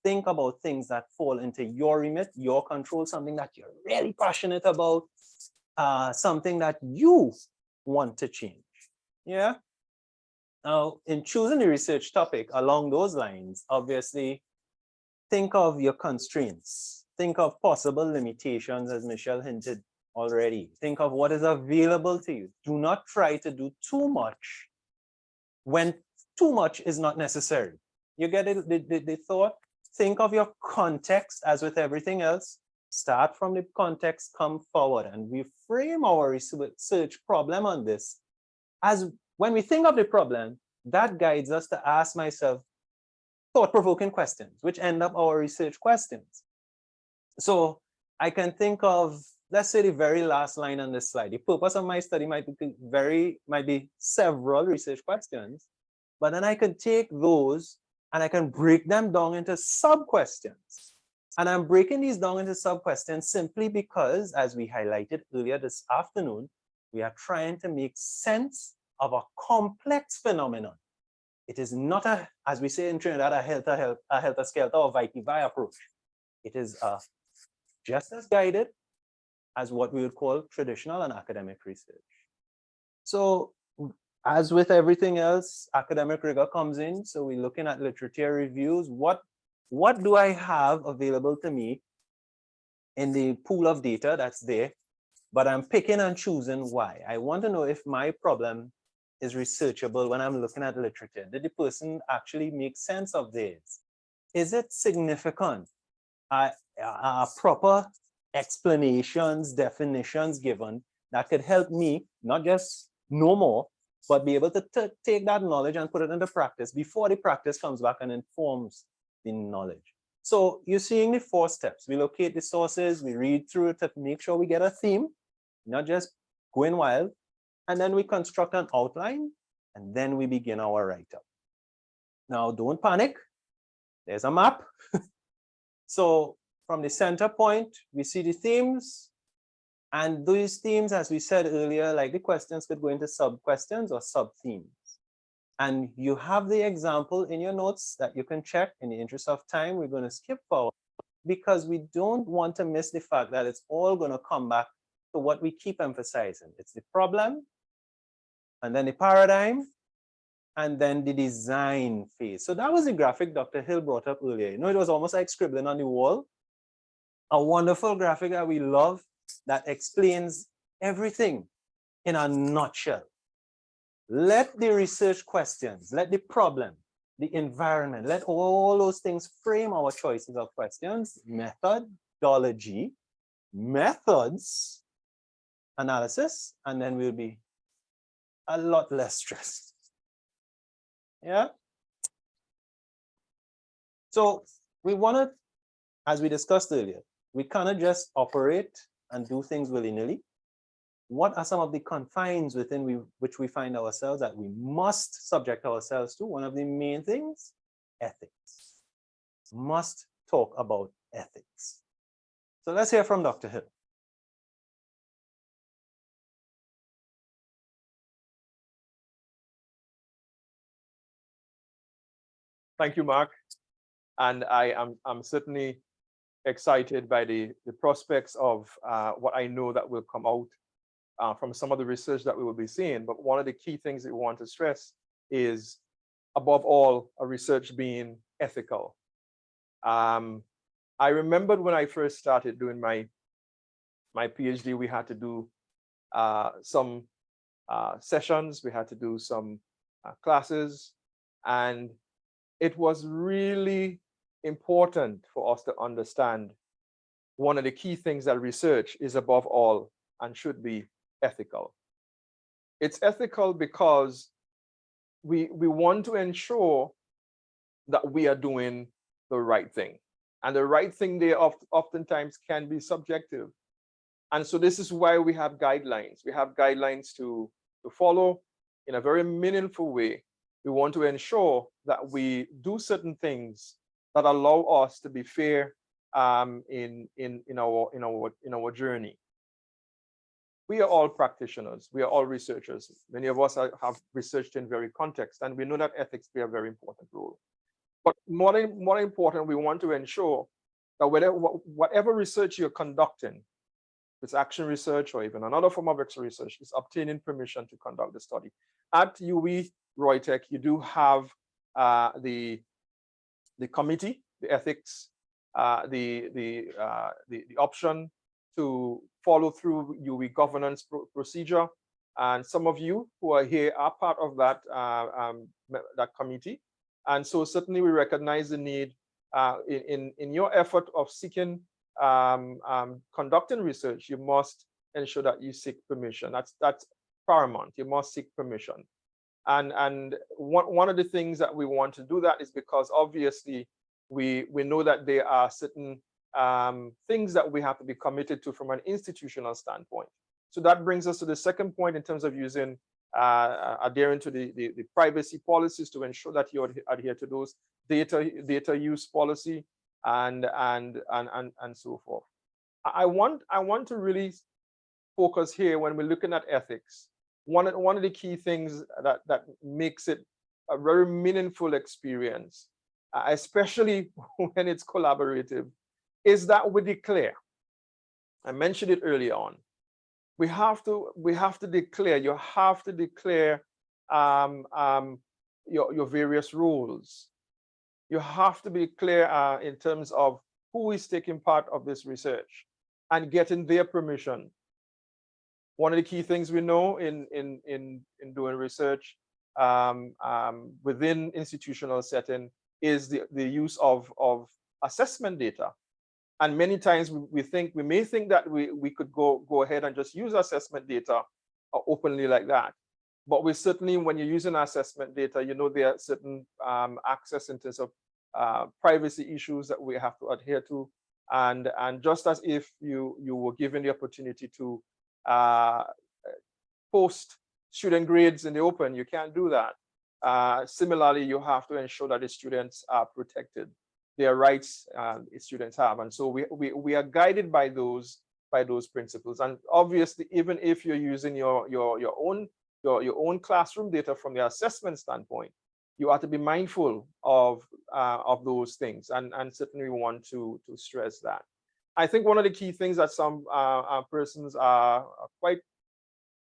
Think about things that fall into your remit, your control, something that you're really passionate about, something that you want to change. Yeah. Now, in choosing the research topic along those lines, obviously, think of your constraints. Think of possible limitations, as Michelle hinted already. Think of what is available to you. Do not try to do too much when too much is not necessary. You get it, the thought? Think of your context. As with everything else, start from the context, come forward. And we frame our research problem on this. As when we think of the problem, that guides us to ask myself thought-provoking questions, which end up our research questions. So I can think of, let's say, the very last line on this slide. The purpose of my study might be several research questions, but then I can take those and I can break them down into sub-questions. And I'm breaking these down into sub-questions simply because, as we highlighted earlier this afternoon, we are trying to make sense of a complex phenomenon. It is not a, as we say in Trinidad, a helter-skelter or vice-versa approach. It is just as guided as what we would call traditional and academic research. So, as with everything else, academic rigor comes in. So we're looking at literature reviews. What do I have available to me in the pool of data that's there? But I'm picking and choosing why. I want to know if my problem is researchable when I'm looking at literature. Did the person actually make sense of this? Is it significant? Proper explanations, definitions given that could help me not just know more, but be able to take that knowledge and put it into practice before the practice comes back and informs the knowledge. So you're seeing the 4 steps. We locate the sources, we read through it to make sure we get a theme, not just going wild, and then we construct an outline, and then we begin our write-up. Now, don't panic. There's a map. So from the center point, we see the themes. And these themes, as we said earlier, like the questions could go into sub-questions or sub-themes. And you have the example in your notes that you can check. In the interest of time, we're going to skip forward because we don't want to miss the fact that it's all going to come back to what we keep emphasizing. It's the problem, and then the paradigm, and then the design phase. So that was the graphic Dr. Hill brought up earlier. You know, it was almost like scribbling on the wall. A wonderful graphic that we love, that explains everything in a nutshell. Let the research questions, let the problem, the environment, let all those things frame our choices of questions, methodology, methods, analysis, and then we'll be a lot less stressed. Yeah? So we want to, as we discussed earlier, we cannot just operate and do things willy-nilly. What are some of the confines within which we find ourselves that we must subject ourselves to? One of the main things, ethics. Must talk about ethics. So let's hear from Dr. Hill. Thank you, Mark. And I'm certainly excited by the prospects of what I know that will come out from some of the research that we will be seeing. But one of the key things that we want to stress is, above all, a research being ethical. I remembered when I first started doing my PhD, we had to do some sessions, we had to do some classes, and it was really important for us to understand one of the key things that research is, above all, and should be ethical. It's ethical because we want to ensure that we are doing the right thing. And the right thing there oftentimes can be subjective. And so this is why we have guidelines. We have guidelines to follow in a very meaningful way We want to ensure that we do certain things that allow us to be fair in our journey. We are all practitioners. We are all researchers. Many of us have researched in very context, and we know that ethics play a very important role. But more important, we want to ensure that whatever research you're conducting, if it's action research or even another form of extra research, is obtaining permission to conduct the study. At UWI Reutech, you do have the committee, the ethics, the option to follow through UWI governance procedure. And some of you who are here are part of that, that committee. And so certainly we recognize the need in your effort of seeking, conducting research, you must ensure that you seek permission. That's paramount. You must seek permission. And one of the things that we want to do that is because obviously we know that there are certain things that we have to be committed to from an institutional standpoint. So that brings us to the second point in terms of using adhering to the privacy policies to ensure that you adhere to those data use policy and so forth. I want to really focus here when we're looking at ethics. One of the key things that makes it a very meaningful experience, especially when it's collaborative, is that we declare. I mentioned it earlier on. We have to declare. You have to declare your various roles. You have to be clear in terms of who is taking part of this research and getting their permission. One of the key things we know in doing research within institutional setting is the use of assessment data. And many times we may think that we could go ahead and just use assessment data openly like that. But we certainly, when you're using assessment data, you know there are certain access in terms of privacy issues that we have to adhere to. And just as if you were given the opportunity to post student grades in the open, you can't do that. Similarly, you have to ensure that the students are protected, their rights students have. And so we are guided by those principles. And obviously, even if you're using your own classroom data from the assessment standpoint, you have to be mindful of those things, and certainly we want to stress that. I think one of the key things that some persons are quite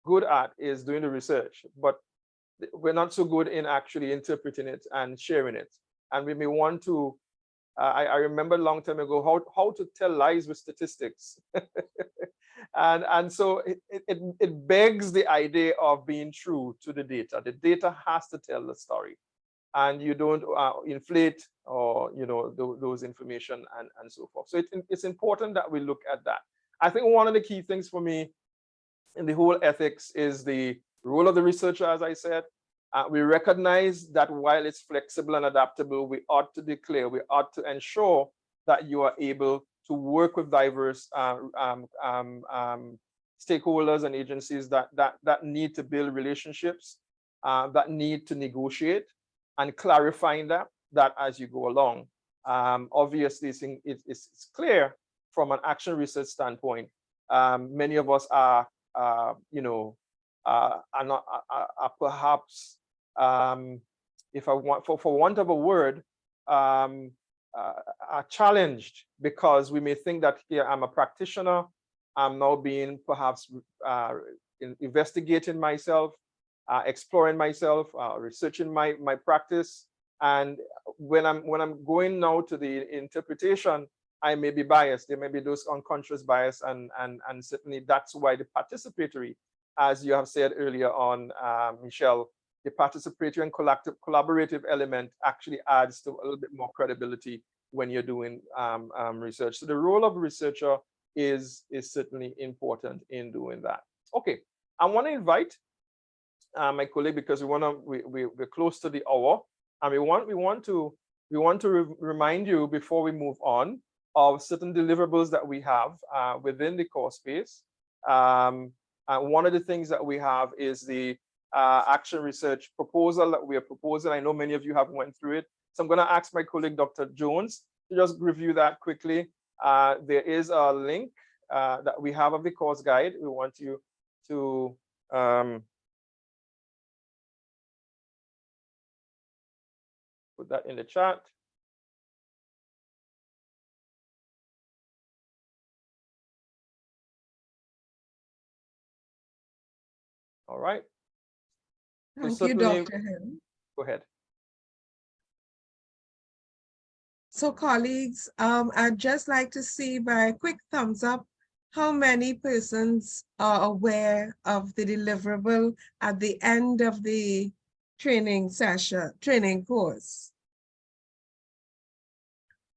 good at is doing the research, but we're not so good in actually interpreting it and sharing it. And we may want to, I remember a long time ago how to tell lies with statistics. and so it begs the idea of being true to the data. The data has to tell the story, and you don't inflate or those information and so forth. So it's important that we look at that. I think one of the key things for me in the whole ethics is the role of the researcher. As I said, we recognize that while it's flexible and adaptable, we ought to declare, we ought to ensure that you are able to work with diverse stakeholders and agencies that need to build relationships, that need to negotiate, and clarifying that as you go along. Obviously, it's clear from an action research standpoint. Many of us are perhaps, if I want, for want of a word, are challenged because we may think that here I'm a practitioner. I'm now being perhaps investigating myself, exploring myself, researching my practice. And when I'm going now to the interpretation, I may be biased. There may be those unconscious bias, and certainly that's why the participatory, as you have said earlier on, Michelle, the participatory and collaborative element actually adds to a little bit more credibility when you're doing research. So the role of a researcher is certainly important in doing that. Okay, I want to invite my colleague, because we're close to the hour, and we want to remind you before we move on of certain deliverables that we have within the course space. And one of the things that we have is the action research proposal that we are proposing. I know many of you have went through it. So I'm going to ask my colleague, Dr. Jones, to just review that quickly. There is a link that we have of the course guide. We want you to put that in the chat. All right. So Thank you, certainly- Dr. Hill. Go ahead. So colleagues, I'd just like to see by a quick thumbs up, how many persons are aware of the deliverable at the end of the training session, training course?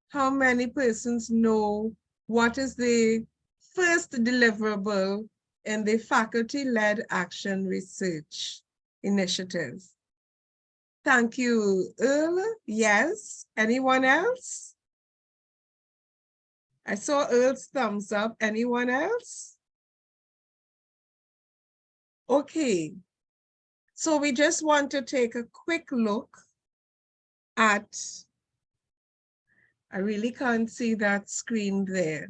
How many persons know what is the first deliverable in the faculty-led action research initiative? Thank you, Earl. Yes. Anyone else? I saw Earl's thumbs up. Anyone else? Okay. So we just want to take a quick look at, I really can't see that screen there,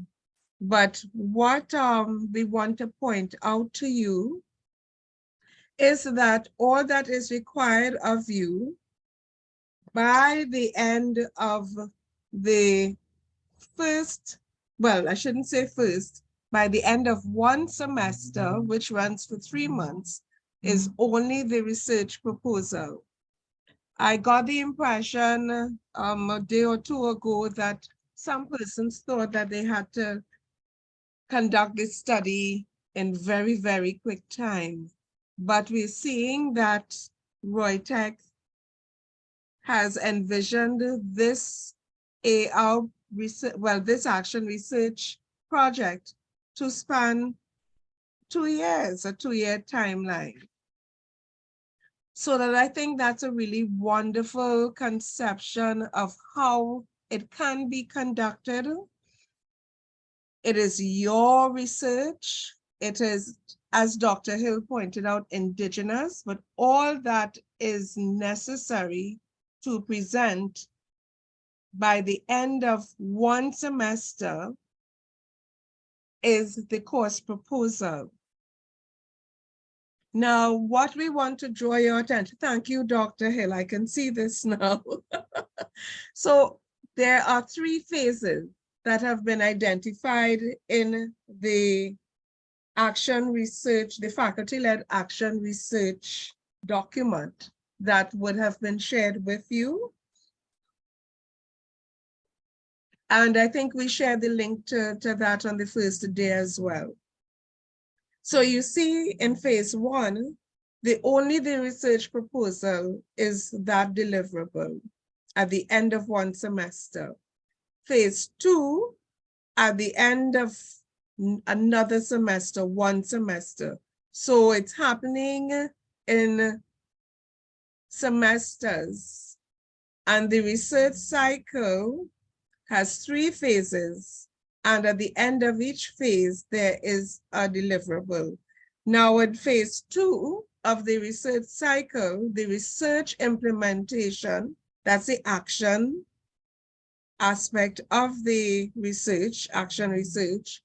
but what we want to point out to you is that all that is required of you by the end of the first, well, I shouldn't say first, by the end of one semester, which runs for 3 months, is only the research proposal. I got the impression a day or two ago that some persons thought that they had to conduct this study in very, very quick time. But we're seeing that Reutech has envisioned this AR research, well, this action research project to span 2 years, a 2-year timeline. So that I think that's a really wonderful conception of how it can be conducted. It is your research. It is, as Dr. Hill pointed out, indigenous, but all that is necessary to present by the end of one semester is the course proposal. Now, what we want to draw your attention, thank you, Dr. Hill, I can see this now. So there are 3 phases that have been identified in the action research, the faculty-led action research document that would have been shared with you. And I think we shared the link to that on the first day as well. So you see in phase 1, only the research proposal is that deliverable at the end of one semester. Phase 2, at the end of another semester, one semester. So it's happening in semesters, and the research cycle has 3 phases, and at the end of each phase, there is a deliverable. Now in phase 2 of the research cycle, the research implementation, that's the action aspect of the research, action research,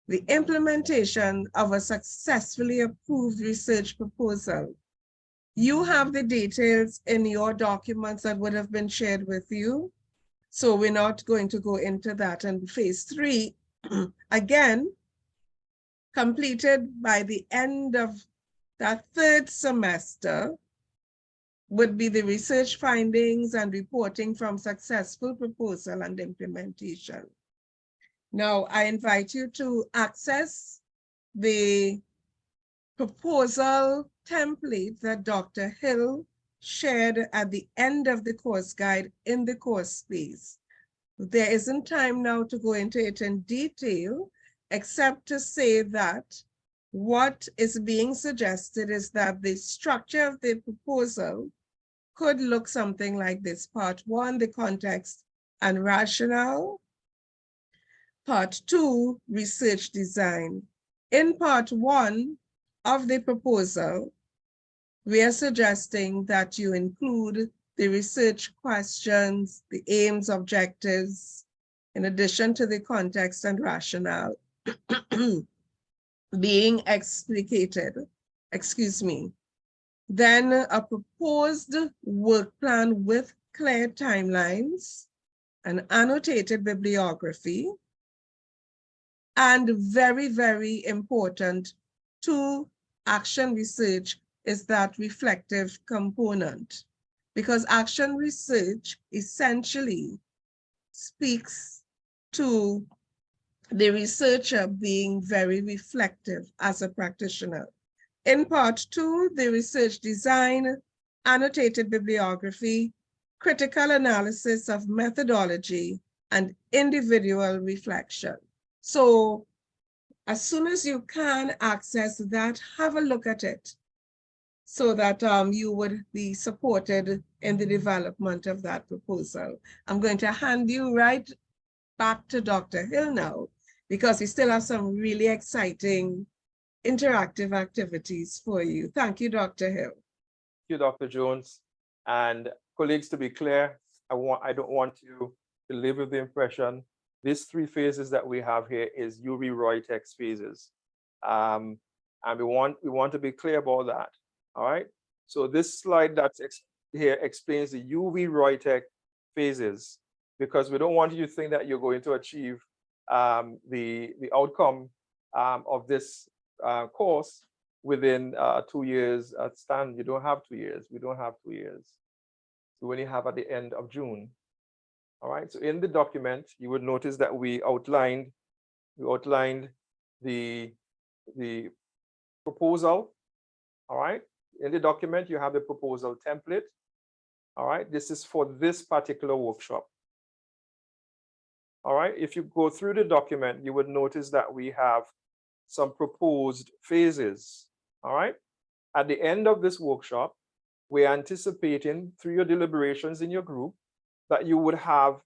the implementation of a successfully approved research proposal. You have the details in your documents that would have been shared with you. So we're not going to go into that. And phase 3, again, completed by the end of that 3rd semester, would be the research findings and reporting from successful proposal and implementation. Now, I invite you to access the proposal template that Dr. Hill shared at the end of the course guide in the course space. There isn't time now to go into it in detail, except to say that what is being suggested is that the structure of the proposal could look something like this. Part 1, the context and rationale. Part 2, research design. In part 1 of the proposal, we are suggesting that you include the research questions, the aims, objectives, in addition to the context and rationale being explicated, excuse me. Then a proposed work plan with clear timelines, an annotated bibliography, and very, very important to action research is that reflective component, because action research essentially speaks to the researcher being very reflective as a practitioner. In part 2, the research design, annotated bibliography, critical analysis of methodology, and individual reflection. So as soon as you can access that, have a look at it so that you would be supported in the development of that proposal. I'm going to hand you right back to Dr. Hill now, because we still have some really exciting interactive activities for you. Thank you, Dr. Hill. Thank you, Dr. Jones. And colleagues, to be clear, I don't want you to live with the impression these 3 phases that we have here is UV Reutech phases. And we want to be clear about that. All right. So this slide that's here explains the UV Reutech phases, because we don't want you to think that you're going to achieve the outcome of this course within 2 years. Stan, you don't have 2 years. We don't have 2 years. We only have at the end of June. All right. So in the document, you would notice that we outlined the proposal. All right. In the document, you have the proposal template. All right. This is for this particular workshop. All right. If you go through the document, you would notice that we have some proposed phases. All right. At the end of this workshop, we're anticipating through your deliberations in your group that you would have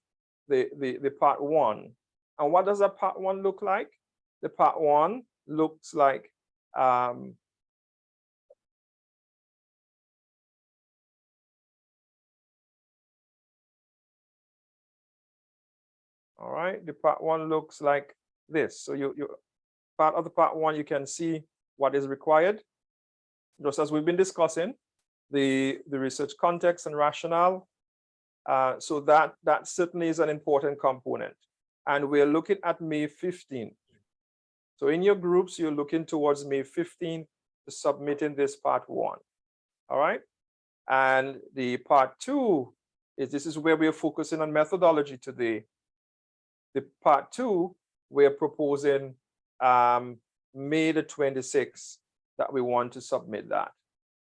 the part 1. And what does a part 1 look like? The part 1 looks like all right, the part 1 looks like this. So you part of the part 1, you can see what is required. Just as we've been discussing, the research context and rationale. So that certainly is an important component. And we're looking at May 15th. So in your groups, you're looking towards May 15th to submitting this part 1. All right. And the part 2 is, this is where we're focusing on methodology today. The part 2, we're proposing May the 26th that we want to submit that.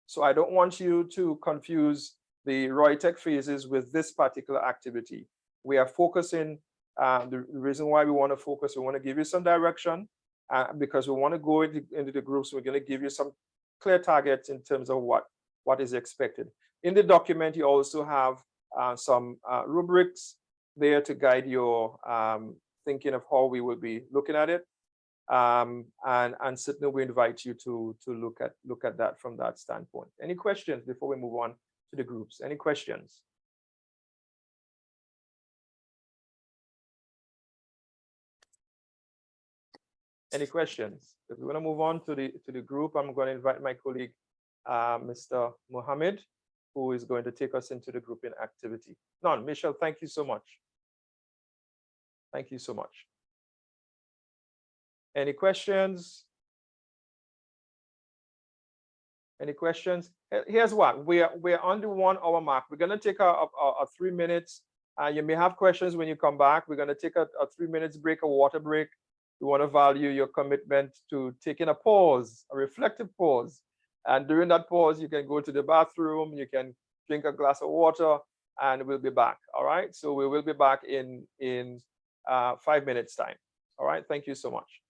So I don't want you to confuse the Reutech phases with this particular activity. We are focusing, the reason why we want to focus, we want to give you some direction because we want to go into the groups. We're going to give you some clear targets in terms of what is expected. In the document, you also have some rubrics there to guide your thinking of how we will be looking at it. And certainly we invite you to look at that from that standpoint. Any questions before we move on to the groups? Any questions? Any questions? If we want to move on to the group, I'm going to invite my colleague, Mr. Mohammed, who is going to take us into the grouping activity. None. Michelle, thank you so much. Thank you so much. Any questions? Any questions? Here's what we're on the 1 hour mark. We're going to take a 3 minutes. You may have questions when you come back. We're going to take a 3 minutes break, a water break. We want to value your commitment to taking a pause, a reflective pause. And during that pause, you can go to the bathroom, you can drink a glass of water, and we'll be back. All right. So we will be back in 5 minutes time. All right. Thank you so much.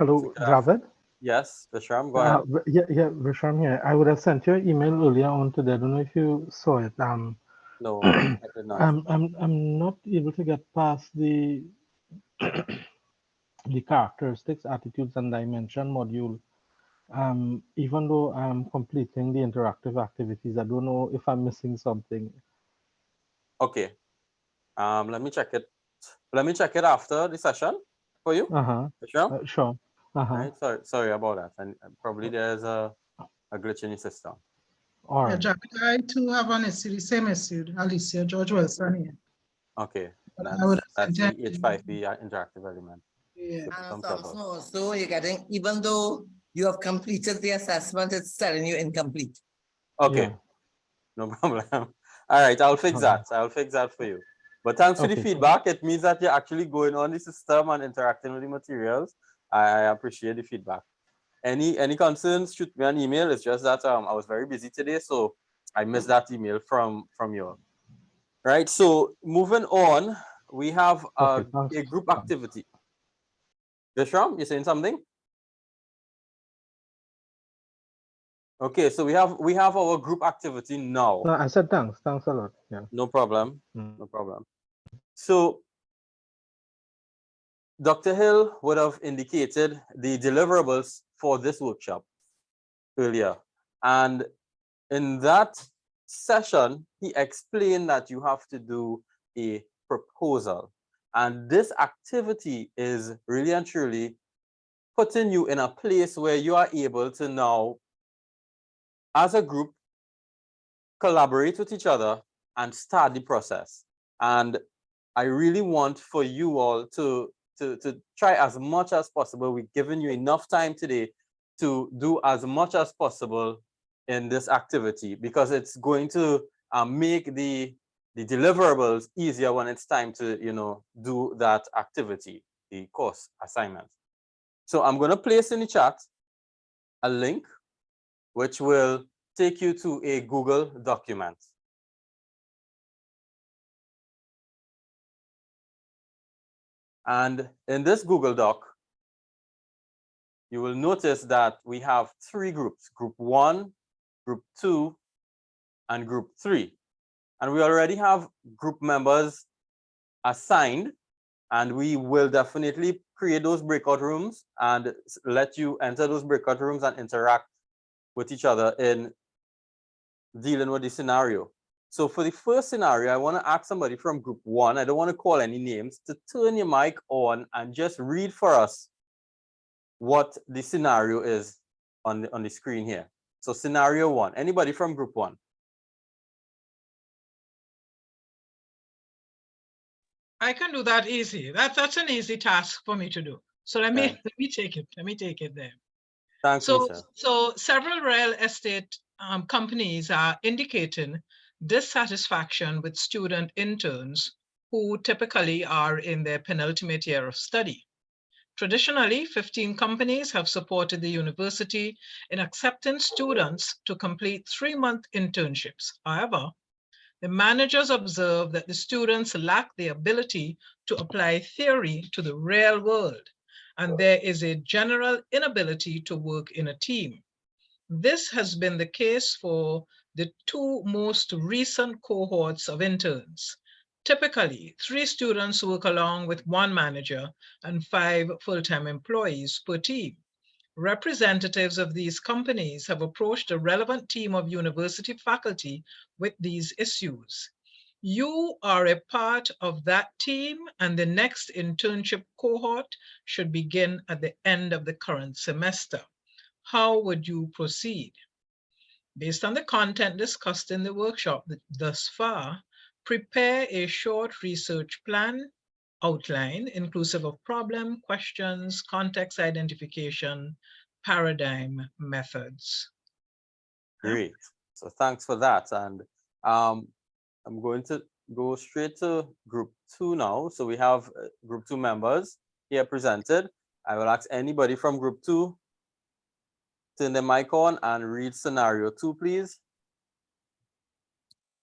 Hello, Good Javed. Yes, Vishram, go ahead. Yeah, Vishram here. I would have sent you an email earlier on today. I don't know if you saw it. No, I did not. I'm not able to get past the the characteristics, attitudes, and dimension module. Even though I'm completing the interactive activities, I don't know if I'm missing something. Okay. Let me check it. Let me check it after the session for you. Vishram? Sure. Right. Sorry about that. And probably there's a glitch in your system. All Yeah, right. Javid, I too have an issue, the same issue, Alicia, George Wilson here. Okay. I would That's have the sent H5P interactive element. Yeah. Some Thompson, trouble. also you're getting, even though you have completed the assessment, it's telling you incomplete. Okay. Yeah. No problem. All right, I'll fix that. I'll fix that for you. But thanks for the Okay. feedback. It means that you're actually going on the system and interacting with the materials. I appreciate the feedback. Any concerns, shoot me an email. It's just that I was very busy today, so I missed that email from you. Right. So moving on, we have Okay, thanks. a group activity. Vishram, you saying something? Okay, so we have our group activity now. No, I said thanks. Thanks a lot. Yeah. No problem. Mm. No problem. So Dr. Hill would have indicated the deliverables for this workshop earlier. And in that session, he explained that you have to do a proposal. And this activity is really and truly putting you in a place where you are able to now, as a group, collaborate with each other and start the process. And I really want for you all to try as much as possible. We've given you enough time today to do as much as possible in this activity, because it's going to make the deliverables easier when it's time to do that activity, the course assignment. So I'm going to place in the chat a link which will take you to a Google document. And in this Google Doc, you will notice that we have 3 groups: Group 1, Group 2, and Group 3. And we already have group members assigned, and we will definitely create those breakout rooms and let you enter those breakout rooms and interact with each other in dealing with the scenario. So for the first scenario, I want to ask somebody from Group 1, I don't want to call any names, to turn your mic on and just read for us what the scenario is on the screen here. So scenario 1, anybody from Group 1? I can do that easy. That's an easy task for me to do. So let me Yeah. let me take it. Let me take it there. Thanks, Lisa. So several real estate companies are indicating dissatisfaction with student interns who typically are in their penultimate year of study. Traditionally, 15 companies have supported the university in accepting students to complete 3-month internships. However, the managers observe that the students lack the ability to apply theory to the real world, and there is a general inability to work in a team. This has been the case for the 2 most recent cohorts of interns. Typically, 3 students work along with 1 manager and 5 full-time employees per team. Representatives of these companies have approached a relevant team of university faculty with these issues. You are a part of that team, and the next internship cohort should begin at the end of the current semester. How would you proceed? Based on the content discussed in the workshop thus far, prepare a short research plan outline inclusive of problem, questions, context identification, paradigm methods. Great. So thanks for that. And I'm going to go straight to Group 2 now. So we have Group 2 members here presented. I will ask anybody from Group 2 turn the mic on and read scenario 2, please.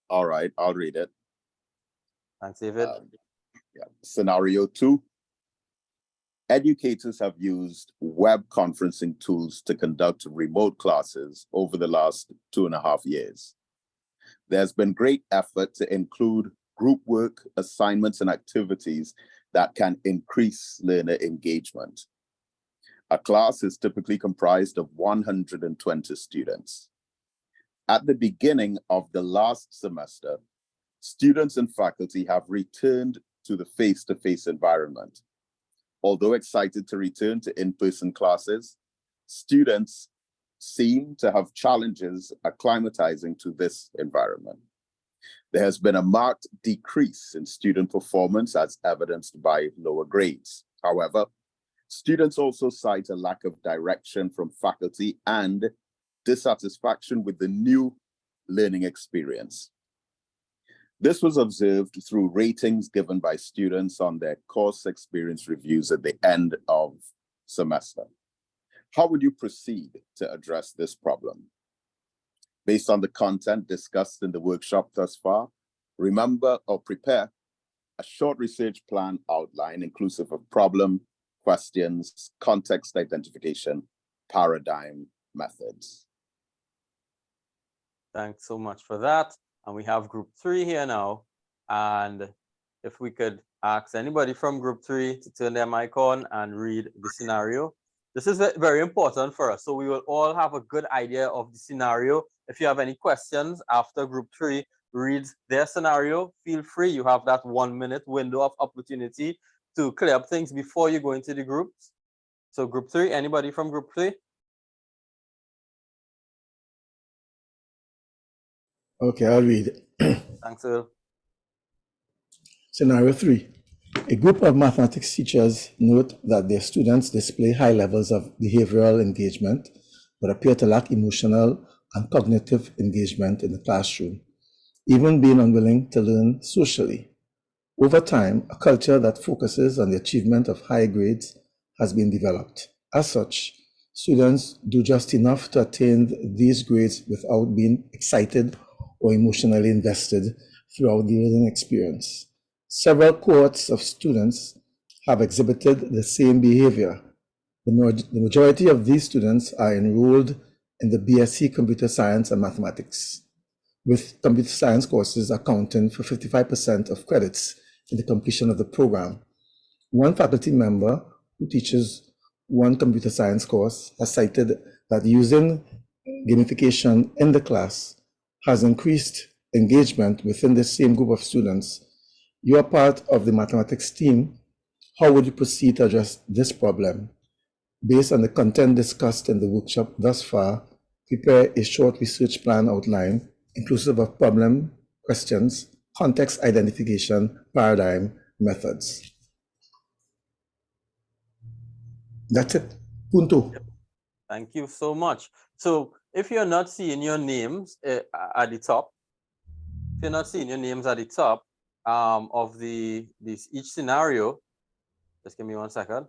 All right, I'll read it. Thanks, David. Yeah. Scenario 2. Educators have used web conferencing tools to conduct remote classes over the last 2.5 years. There's been great effort to include group work, assignments, and activities that can increase learner engagement. A class is typically comprised of 120 students. At the beginning of the last semester, students and faculty have returned to the face-to-face environment. Although excited to return to in-person classes, students seem to have challenges acclimatizing to this environment. There has been a marked decrease in student performance as evidenced by lower grades. However, students also cite a lack of direction from faculty and dissatisfaction with the new learning experience. This was observed through ratings given by students on their course experience reviews at the end of semester. How would you proceed to address this problem? Based on the content discussed in the workshop thus far, remember or prepare a short research plan outline inclusive of problem, questions, context identification, paradigm, methods. Thanks so much for that. And we have group 3 here now. And if we could ask anybody from group 3 to turn their mic on and read the scenario. This is very important for us. So we will all have a good idea of the scenario. If you have any questions after group 3 reads their scenario, feel free. You have that 1-minute window of opportunity to clear up things before you go into the groups. So group 3, anybody from group 3? Okay, I'll read. Thanks, Earl. Scenario 3. A group of mathematics teachers note that their students display high levels of behavioral engagement, but appear to lack emotional and cognitive engagement in the classroom, even being unwilling to learn socially. Over time, a culture that focuses on the achievement of high grades has been developed. As such, students do just enough to attain these grades without being excited or emotionally invested throughout the learning experience. Several cohorts of students have exhibited the same behavior. The majority of these students are enrolled in the BSc Computer Science and Mathematics, with computer science courses accounting for 55% of credits in the completion of the program. One faculty member who teaches one computer science course has cited that using gamification in the class has increased engagement within the same group of students. You are part of the mathematics team. How would you proceed to address this problem? Based on the content discussed in the workshop thus far, prepare a short research plan outline inclusive of problem, questions, context identification, paradigm, methods. That's it. Punto. Thank you so much. So if you're not seeing your names at the top, of each scenario, just give me 1 second.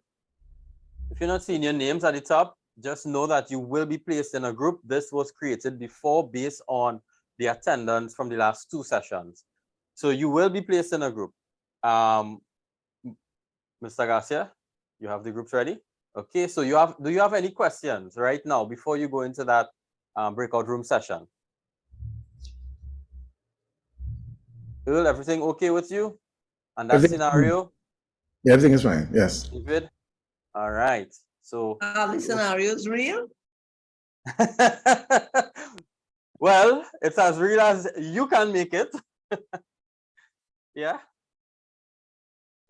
If you're not seeing your names at the top, just know that you will be placed in a group. This was created before based on the attendance from the last 2 sessions. So you will be placed in a group. Mr. Garcia, you have the groups ready? Okay, so do you have any questions right now before you go into that breakout room session? Earl, everything okay with you? And that scenario? Yeah, everything is fine, yes. David? All right, so. Are the scenarios real? Well, it's as real as you can make it. Yeah.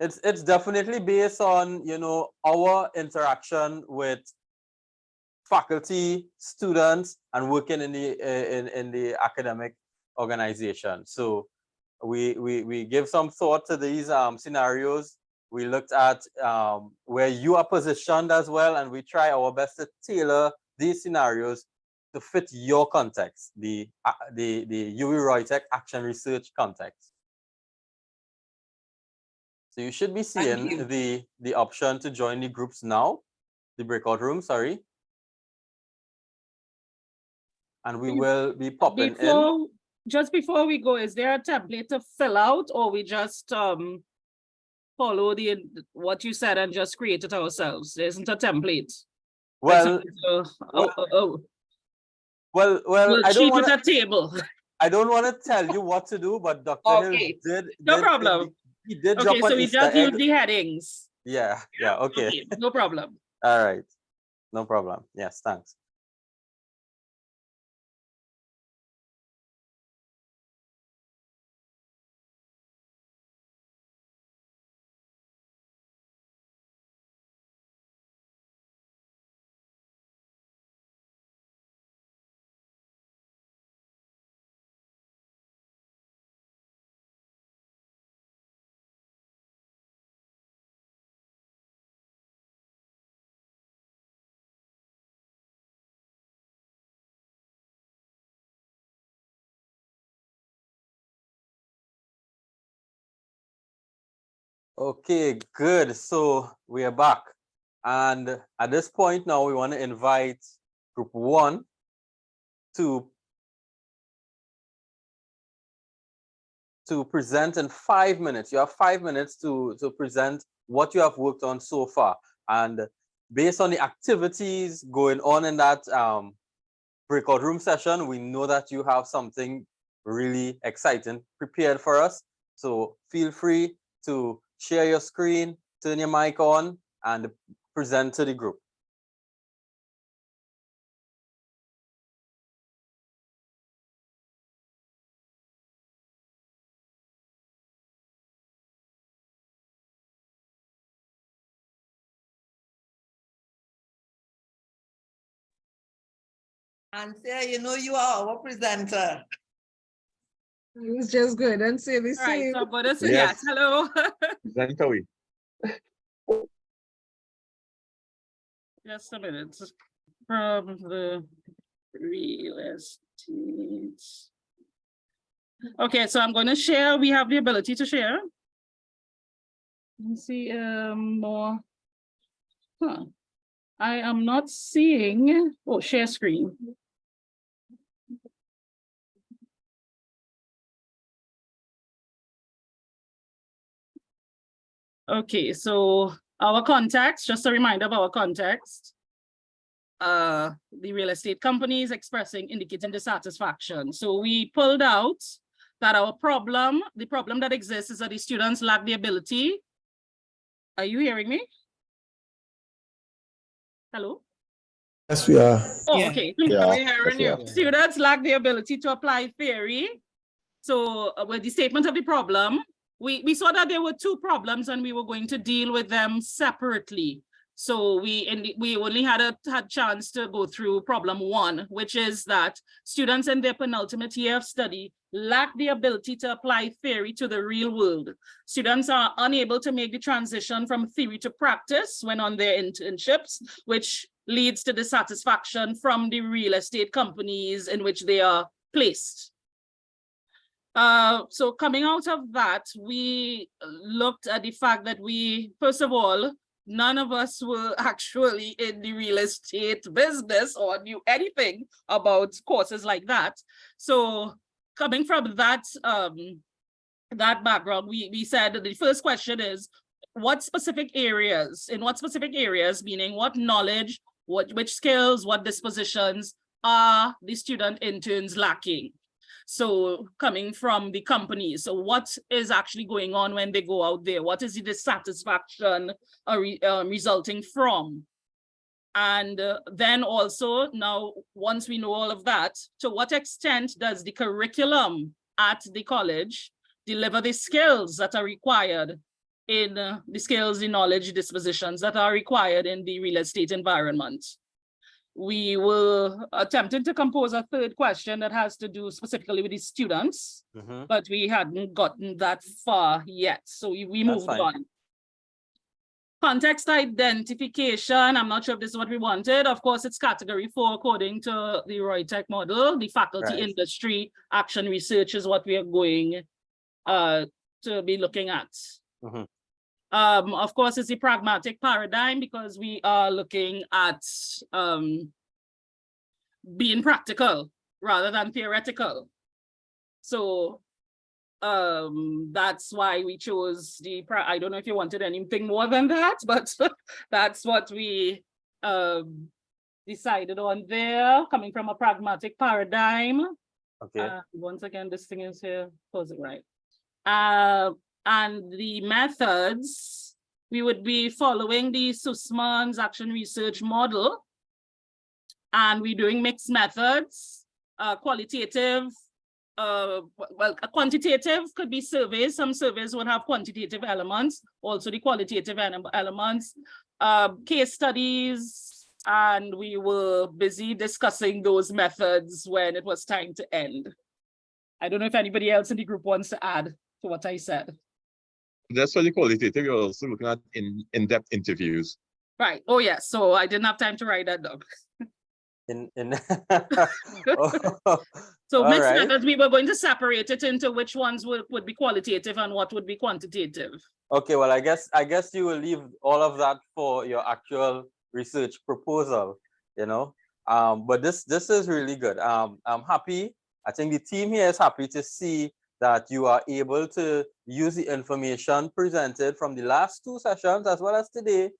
It's definitely based on, you know, our interaction with faculty, students, and working in the academic organization. So we give some thought to these scenarios. We looked at where you are positioned as well, and we try our best to tailor these scenarios to fit your context, the UWI-ROYTEC Action Research context. So you should be seeing the option to join the groups now, the breakout room, sorry. And we will be popping in. Just before we go, is there a template to fill out, or we just follow what you said and just create it ourselves. There isn't a template. Well, We'll I don't cheat want with a table. I don't want to tell you what to do, but Dr. Okay. Hill No problem. he did Okay, drop so an we Easter just egg. use the headings. Yeah, okay. No problem. All right. No problem. Yes, thanks. Okay, good. So we are back. And at this point now, we want to invite group 1 to present in 5 minutes. You have 5 minutes to present what you have worked on so far. And based on the activities going on in that breakout room session, we know that you have something really exciting prepared for us. So feel free to share your screen, turn your mic on, and present to the group. Anthea, you know you are our presenter. I was just going and say the All right, same. so I'm gonna say yes. Hello. Just a minute. From the real estate. Okay, so I'm going to share. We have the ability to share. Let me see more. Huh. I am not seeing. Oh, share screen. Okay, so our context, just a reminder of our context. The real estate companies indicating dissatisfaction. So we pulled out that the problem that exists is that the students lack the ability. Are you hearing me? Hello? Yes, we are. Oh, okay. Yeah. We're hearing you. Students lack the ability to apply theory. So with the statement of the problem, we saw that there were 2 problems and we were going to deal with them separately. So we only had chance to go through problem 1, which is that students in their penultimate year of study lack the ability to apply theory to the real world. Students are unable to make the transition from theory to practice when on their internships, which leads to dissatisfaction from the real estate companies in which they are placed. So coming out of that, we looked at the fact that first of all, none of us were actually in the real estate business or knew anything about courses like that. So coming from that, that background, we said that the first question is, in what specific areas, meaning what knowledge, which skills, what dispositions are the student interns lacking? So coming from the companies, so what is actually going on when they go out there? What is the dissatisfaction resulting from? And then also now, once we know all of that, to what extent does the curriculum at the college deliver the skills that are required in the skills, the knowledge, dispositions that are required in the real estate environment? We were attempting to compose a 3rd question that has to do specifically with the students, but we hadn't gotten that far yet. So we moved on. Context identification, I'm not sure if this is what we wanted. Of course, it's category 4 according to the Reutech model. The faculty industry action research is what we are going to be looking at. Of course, it's a pragmatic paradigm because we are looking at being practical rather than theoretical. So That's why we chose I don't know if you wanted anything more than that, but that's what we decided on there, coming from a pragmatic paradigm. Okay. Once again, this thing is here, close it right. And the methods, we would be following the Sussman's action research model. And we're doing mixed methods, qualitative, well, a quantitative could be surveys. Some surveys would have quantitative elements, also the qualitative elements, case studies, and we were busy discussing those methods when it was time to end. I don't know if anybody else in the group wants to add to what I said. That's for the qualitative. You're also looking at in-depth interviews. Right. Oh, yeah. So I didn't have time to write that down. So mixed right. methods, we were going to separate it into which ones would be qualitative and what would be quantitative. Okay, well, I guess you will leave all of that for your actual research proposal, you know. But this is really good. I'm happy. I think the team here is happy to see that you are able to use the information presented from the last two sessions as well as today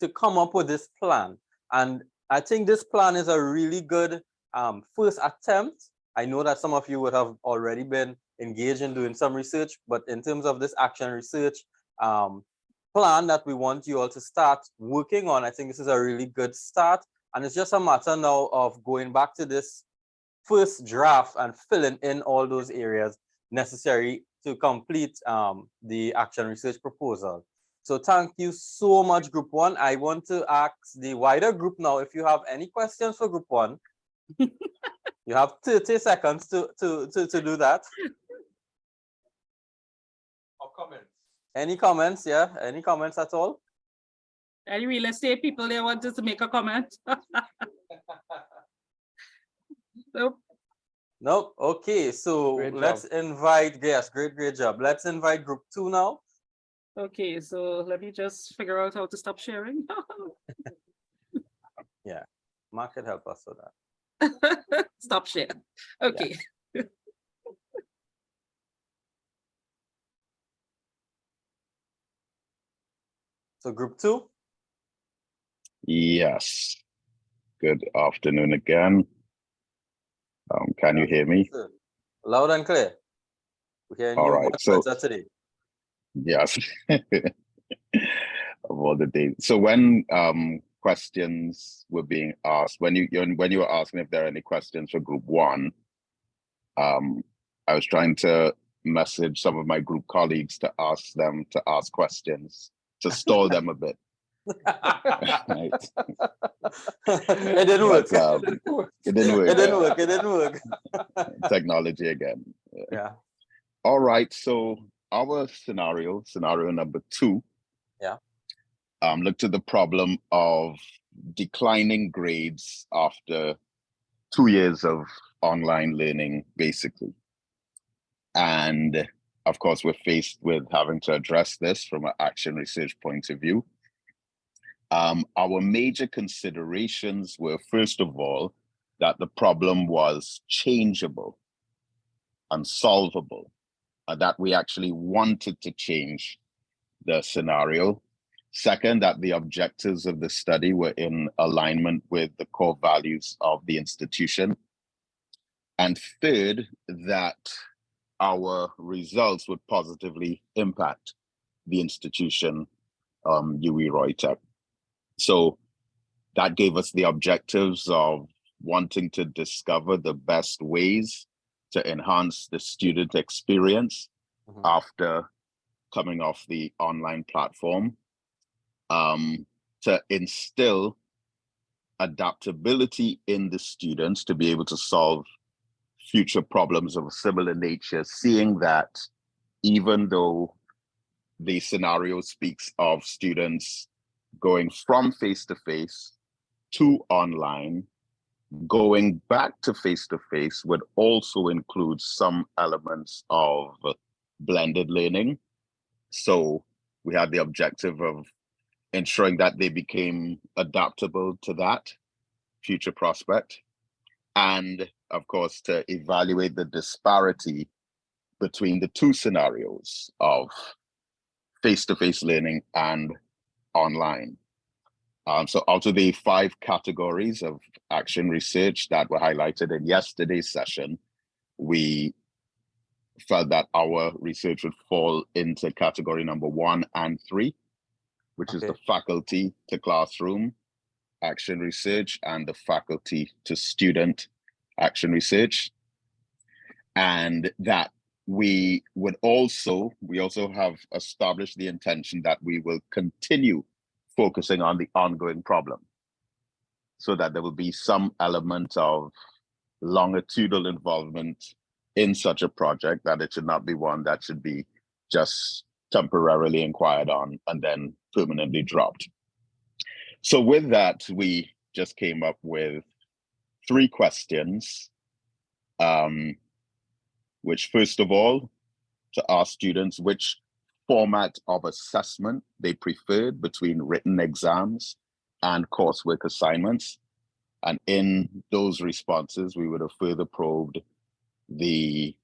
to come up with this plan. And I think this plan is a really good first attempt. I know that some of you would have already been engaged in doing some research, but in terms of this action research plan that we want you all to start working on, I think this is a really good start. And it's just a matter now of going back to this first draft and filling in all those areas necessary to complete the action research proposal. So thank you so much, Group 1. I want to ask the wider group now, if you have any questions for Group 1, you have 30 seconds to do that. Or comments? Any comments? Yeah, any comments at all? Any real estate people there wanted to make a comment? Nope. Nope. Okay, so Great let's invite, yes, great job. Let's invite Group 2 now. Okay, so let me just figure out how to stop sharing. Yeah, Mark could help us with that. Stop share. Okay. Yeah. So Group 2? Yes. Good afternoon again. Can you hear me? Loud and clear. We hear All you right. much So better today. yes, of all the days. So when questions were being asked, when you were asking if there are any questions for Group 1, I was trying to message some of my group colleagues to ask them to ask questions to stall them a bit. Right. It didn't work. But, it didn't work. It didn't work. It didn't work. Technology again. Yeah. All right. So our scenario number 2. Yeah. Looked at the problem of declining grades after 2 years of online learning, basically. And of course, we're faced with having to address this from an action research point of view. Our major considerations were, first of all, that the problem was changeable and solvable, that we actually wanted to change the scenario. Second, that the objectives of the study were in alignment with the core values of the institution. And third, that our results would positively impact the institution, UWI Reutech. So that gave us the objectives of wanting to discover the best ways to enhance the student experience after coming off the online platform, to instill adaptability in the students to be able to solve future problems of a similar nature, seeing that even though the scenario speaks of students going from face-to-face to online, going back to face-to-face would also include some elements of blended learning. So we had the objective of ensuring that they became adaptable to that future prospect. And of course, to evaluate the disparity between the two scenarios of face-to-face learning and online. So out of the 5 categories of action research that were highlighted in yesterday's session, we felt that our research would fall into category number 1 and 3, which is the faculty to classroom action research and the faculty to student action research. And that we also have established the intention that we will continue focusing on the ongoing problem, so that there will be some element of longitudinal involvement in such a project, that it should not be one that should be just temporarily inquired on and then permanently dropped. So with that, we just came up with 3 questions, which first of all, to ask students which format of assessment they preferred between written exams and coursework assignments. And in those responses, we would have further probed the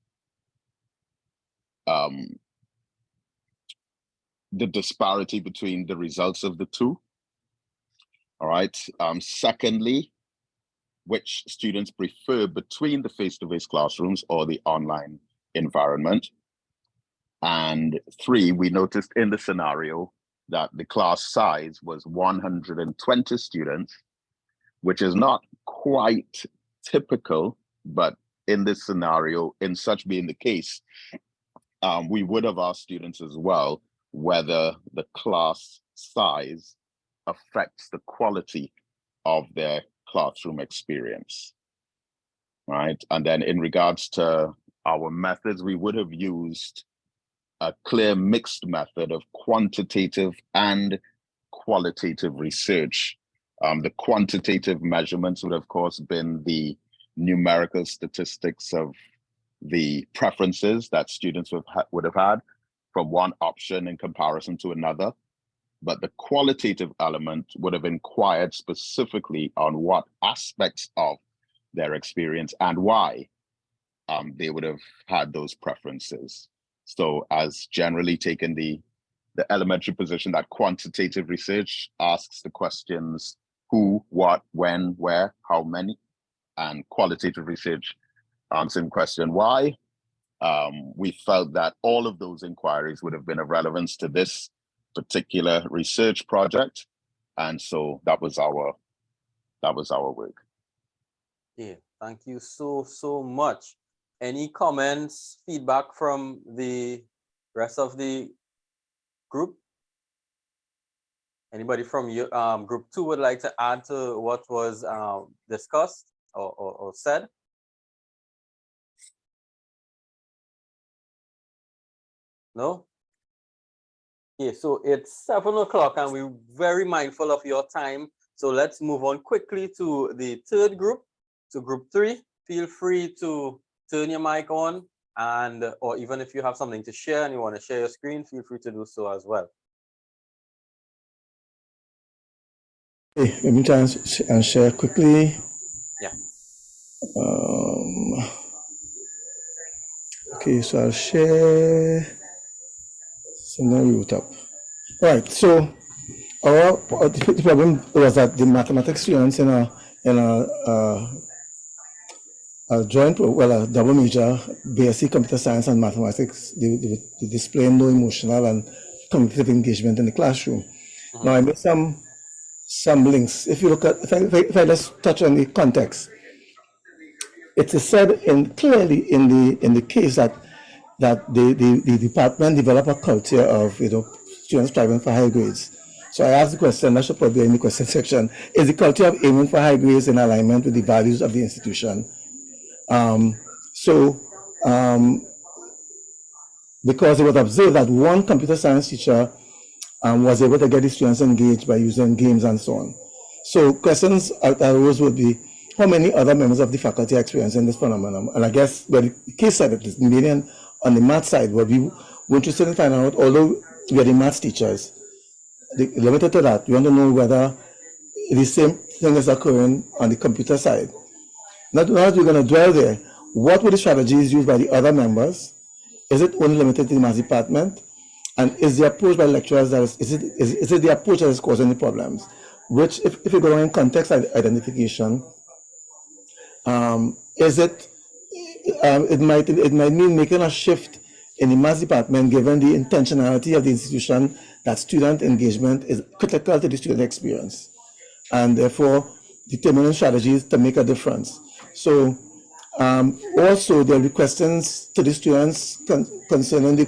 disparity between the results of the two. All right. Secondly, which students prefer between the face-to-face classrooms or the online environment. And 3, we noticed in the scenario that the class size was 120 students, which is not quite typical, but in this scenario, in such being the case, we would have asked students as well whether the class size affects the quality of their classroom experience, right? And then in regards to our methods, we would have used a clear mixed method of quantitative and qualitative research. The quantitative measurements would, of course, been the numerical statistics of the preferences that students would have had from one option in comparison to another. But the qualitative element would have inquired specifically on what aspects of their experience and why they would have had those preferences. So as generally taken the elementary position that quantitative research asks the questions who, what, when, where, how many, and qualitative research answering question why, we felt that all of those inquiries would have been of relevance to this particular research project. And so that was our work. Yeah, thank you so much. Any comments, feedback from the rest of the group? Anybody from your group 2 would like to add to what was discussed or said? No? Yeah, so it's 7 o'clock and we're very mindful of your time. So let's move on quickly to the 3rd group. So group 3, feel free to turn your mic on, and or even if you have something to share and you want to share your screen, feel free to do so as well. Okay, let me try and share quickly. Yeah. Okay, so I'll share scenario top. Right, so the problem was that the mathematics students in a joint, a double major, BSc Computer Science and Mathematics, they display no emotional and cognitive engagement in the classroom. Now I made some links. If you look at, if I just touch on the context, it is said clearly in the case that the department developed a culture of students striving for high grades. So I asked the question, that should probably be in the question section, is the culture of aiming for high grades in alignment with the values of the institution? Because it was observed that one computer science teacher was able to get the students engaged by using games and so on. So questions that arose would be, how many other members of the faculty are experiencing this phenomenon? And I guess the case said it is mainly on the math side, but we were interested in finding out, although we are the math teachers, limited to that, we want to know whether the same thing is occurring on the computer side. Now that we're going to dwell there, what were the strategies used by the other members is it only limited to the maths department? And is the approach by lecturers that is it the approach that is causing the problems? Which, if you go in context identification, is it it might mean making a shift in the maths department given the intentionality of the institution that student engagement is critical to the student experience, and therefore determining strategies to make a difference. So also there'll be questions to the students concerning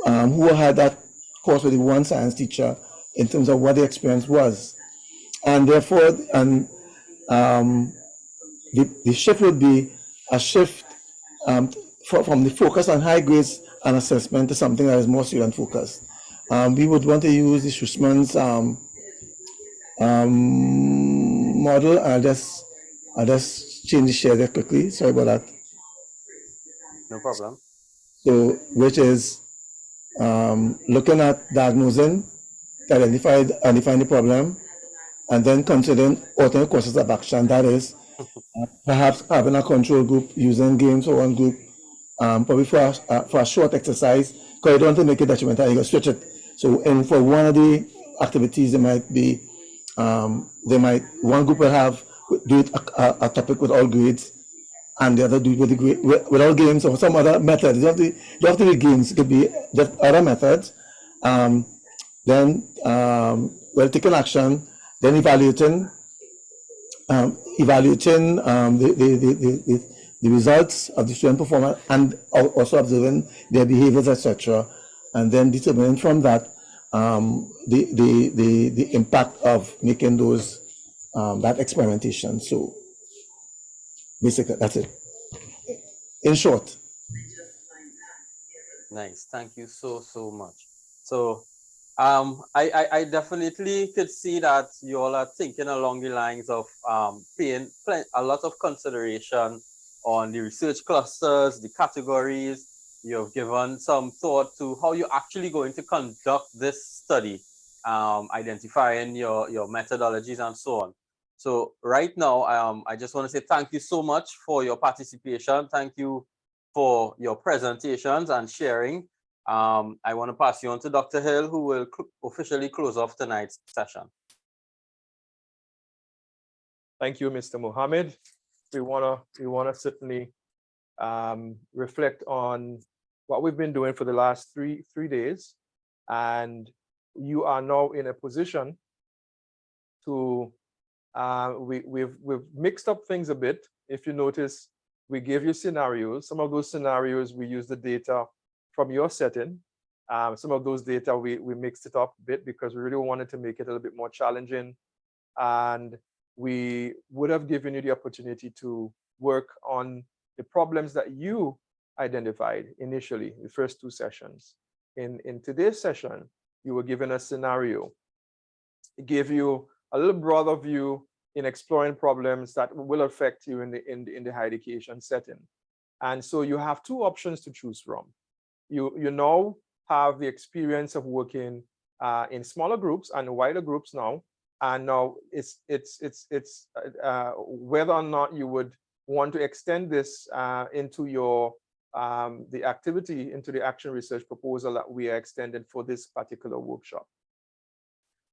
who had that course with the one science teacher in terms of what the experience was. And therefore, the shift would be a shift from the focus on high grades and assessment to something that is more student focused. We would want to use the Schussman's model. I'll just change the share there quickly. Sorry about that. No problem. So, which is looking at diagnosing, identifying the problem, and then considering alternate courses of action. That is, perhaps having a control group using games for one group, probably for a short exercise, because you don't want to make it detrimental, you can switch it. So, and for one of the activities, there might be, one group will have do a topic with all grades, and the other do it with the grade, with all games or some other method. You don't have to be games, it could be just other methods. Then, taking action, then evaluating the results of the student performance, and also observing their behaviors, etc., and then determining from that the impact of making those that experimentation. So basically, that's it. In short. Nice. Thank you so much. So I definitely could see that you all are thinking along the lines of paying a lot of consideration on the research clusters, the categories. You've given some thought to how you're actually going to conduct this study, identifying your methodologies and so on. So right now, I just want to say thank you so much for your participation. Thank you for your presentations and sharing. I want to pass you on to Dr. Hill, who will officially close off tonight's session. Thank you, Mr. Mohammed. We wanna certainly reflect on what we've been doing for the last three days, and you are now in a position to we've mixed up things a bit. If you notice, we gave you scenarios. Some of those scenarios we use the data from your setting. Some of those data we mixed it up a bit because we really wanted to make it a little bit more challenging, and we would have given you the opportunity to work on the problems that you identified initially, the first two sessions. In today's session, you were given a scenario. It gave you a little broader view in exploring problems that will affect you in the higher education setting. And so you have two options to choose from. You now have the experience of working in smaller groups and wider groups now. And now it's whether or not you would want to extend this into your the activity, into the action research proposal that we are extending for this particular workshop.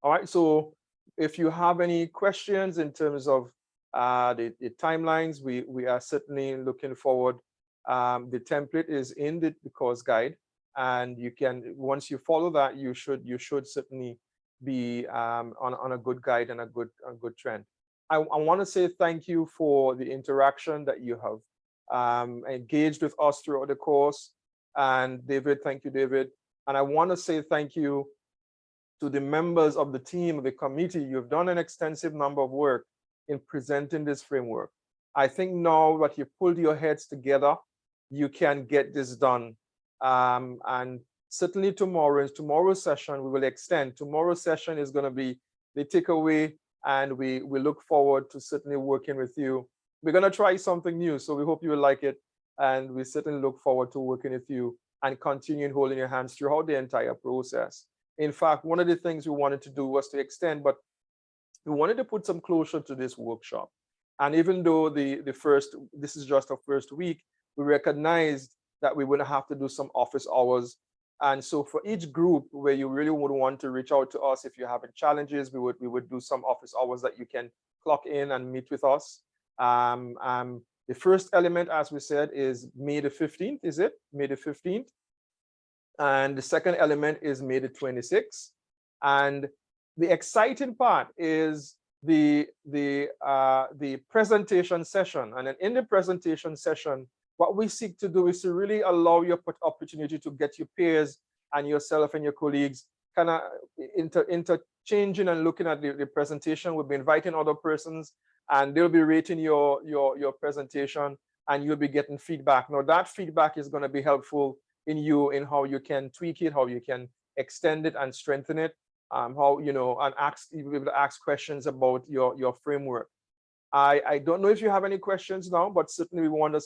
All right, so if you have any questions in terms of the timelines, we are certainly looking forward. The template is in the course guide, and you can, once you follow that, you should certainly be on a good guide and a good trend. I want to say thank you for the interaction that you have engaged with us throughout the course. And David, thank you, David. And I want to say thank you to the members of the team, of the committee. You've done an extensive number of work in presenting this framework. I think now that you've pulled your heads together, you can get this done. And certainly tomorrow's session, we will extend. Tomorrow's session is going to be the takeaway, and we look forward to certainly working with you. We're going to try something new, so we hope you will like it. And we certainly look forward to working with you and continuing holding your hands throughout the entire process. In fact, one of the things we wanted to do was to extend, but we wanted to put some closure to this workshop. And even though this is just our first week, we recognized that we wouldn't have to do some office hours. And so for each group where you really would want to reach out to us, if you're having challenges, we would do some office hours that you can clock in and meet with us. The first element, as we said, is May the 15th, is it? May the 15th. And the second element is May the 26th. And the exciting part is the presentation session. And then in the presentation session, what we seek to do is to really allow you an opportunity to get your peers and yourself and your colleagues kind of interchanging and looking at the presentation. We'll be inviting other persons and they'll be rating your presentation and you'll be getting feedback. Now that feedback is going to be helpful in how you can tweak it, how you can extend it and strengthen it, how, you know, and you'll be able to ask questions about your framework. I don't know if you have any questions now, but certainly we want to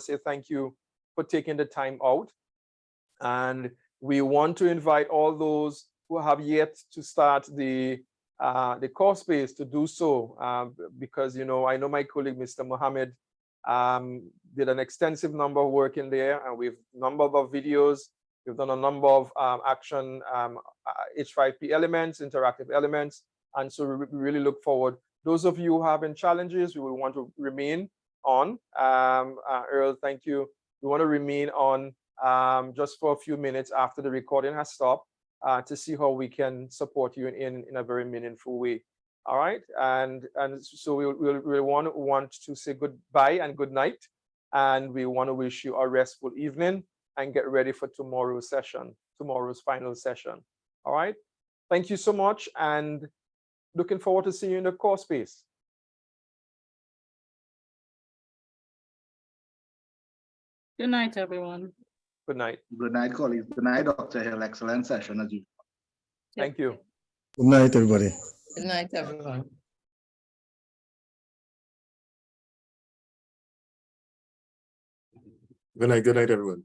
say thank you for taking the time out. And we want to invite all those who have yet to start the course space to do so, because, you know, I know my colleague, Mr. Mohammed, did an extensive number of work in there, and we've number of videos. We've done a number of action H5P elements, interactive elements, and so we really look forward. Those of you who have having challenges, we will want to remain on. Earl, thank you. We want to remain on just for a few minutes after the recording has stopped to see how we can support you in a very meaningful way. All right, and so we want to say goodbye and good night, and we want to wish you a restful evening and get ready for tomorrow's final session. All right, thank you so much, and looking forward to seeing you in the course space. Good night, everyone. Good night. Good night, colleagues. Good night, Dr. Hill. Excellent session as usual. Thank you. Good night, everybody. Good night, everyone. Good night, everyone.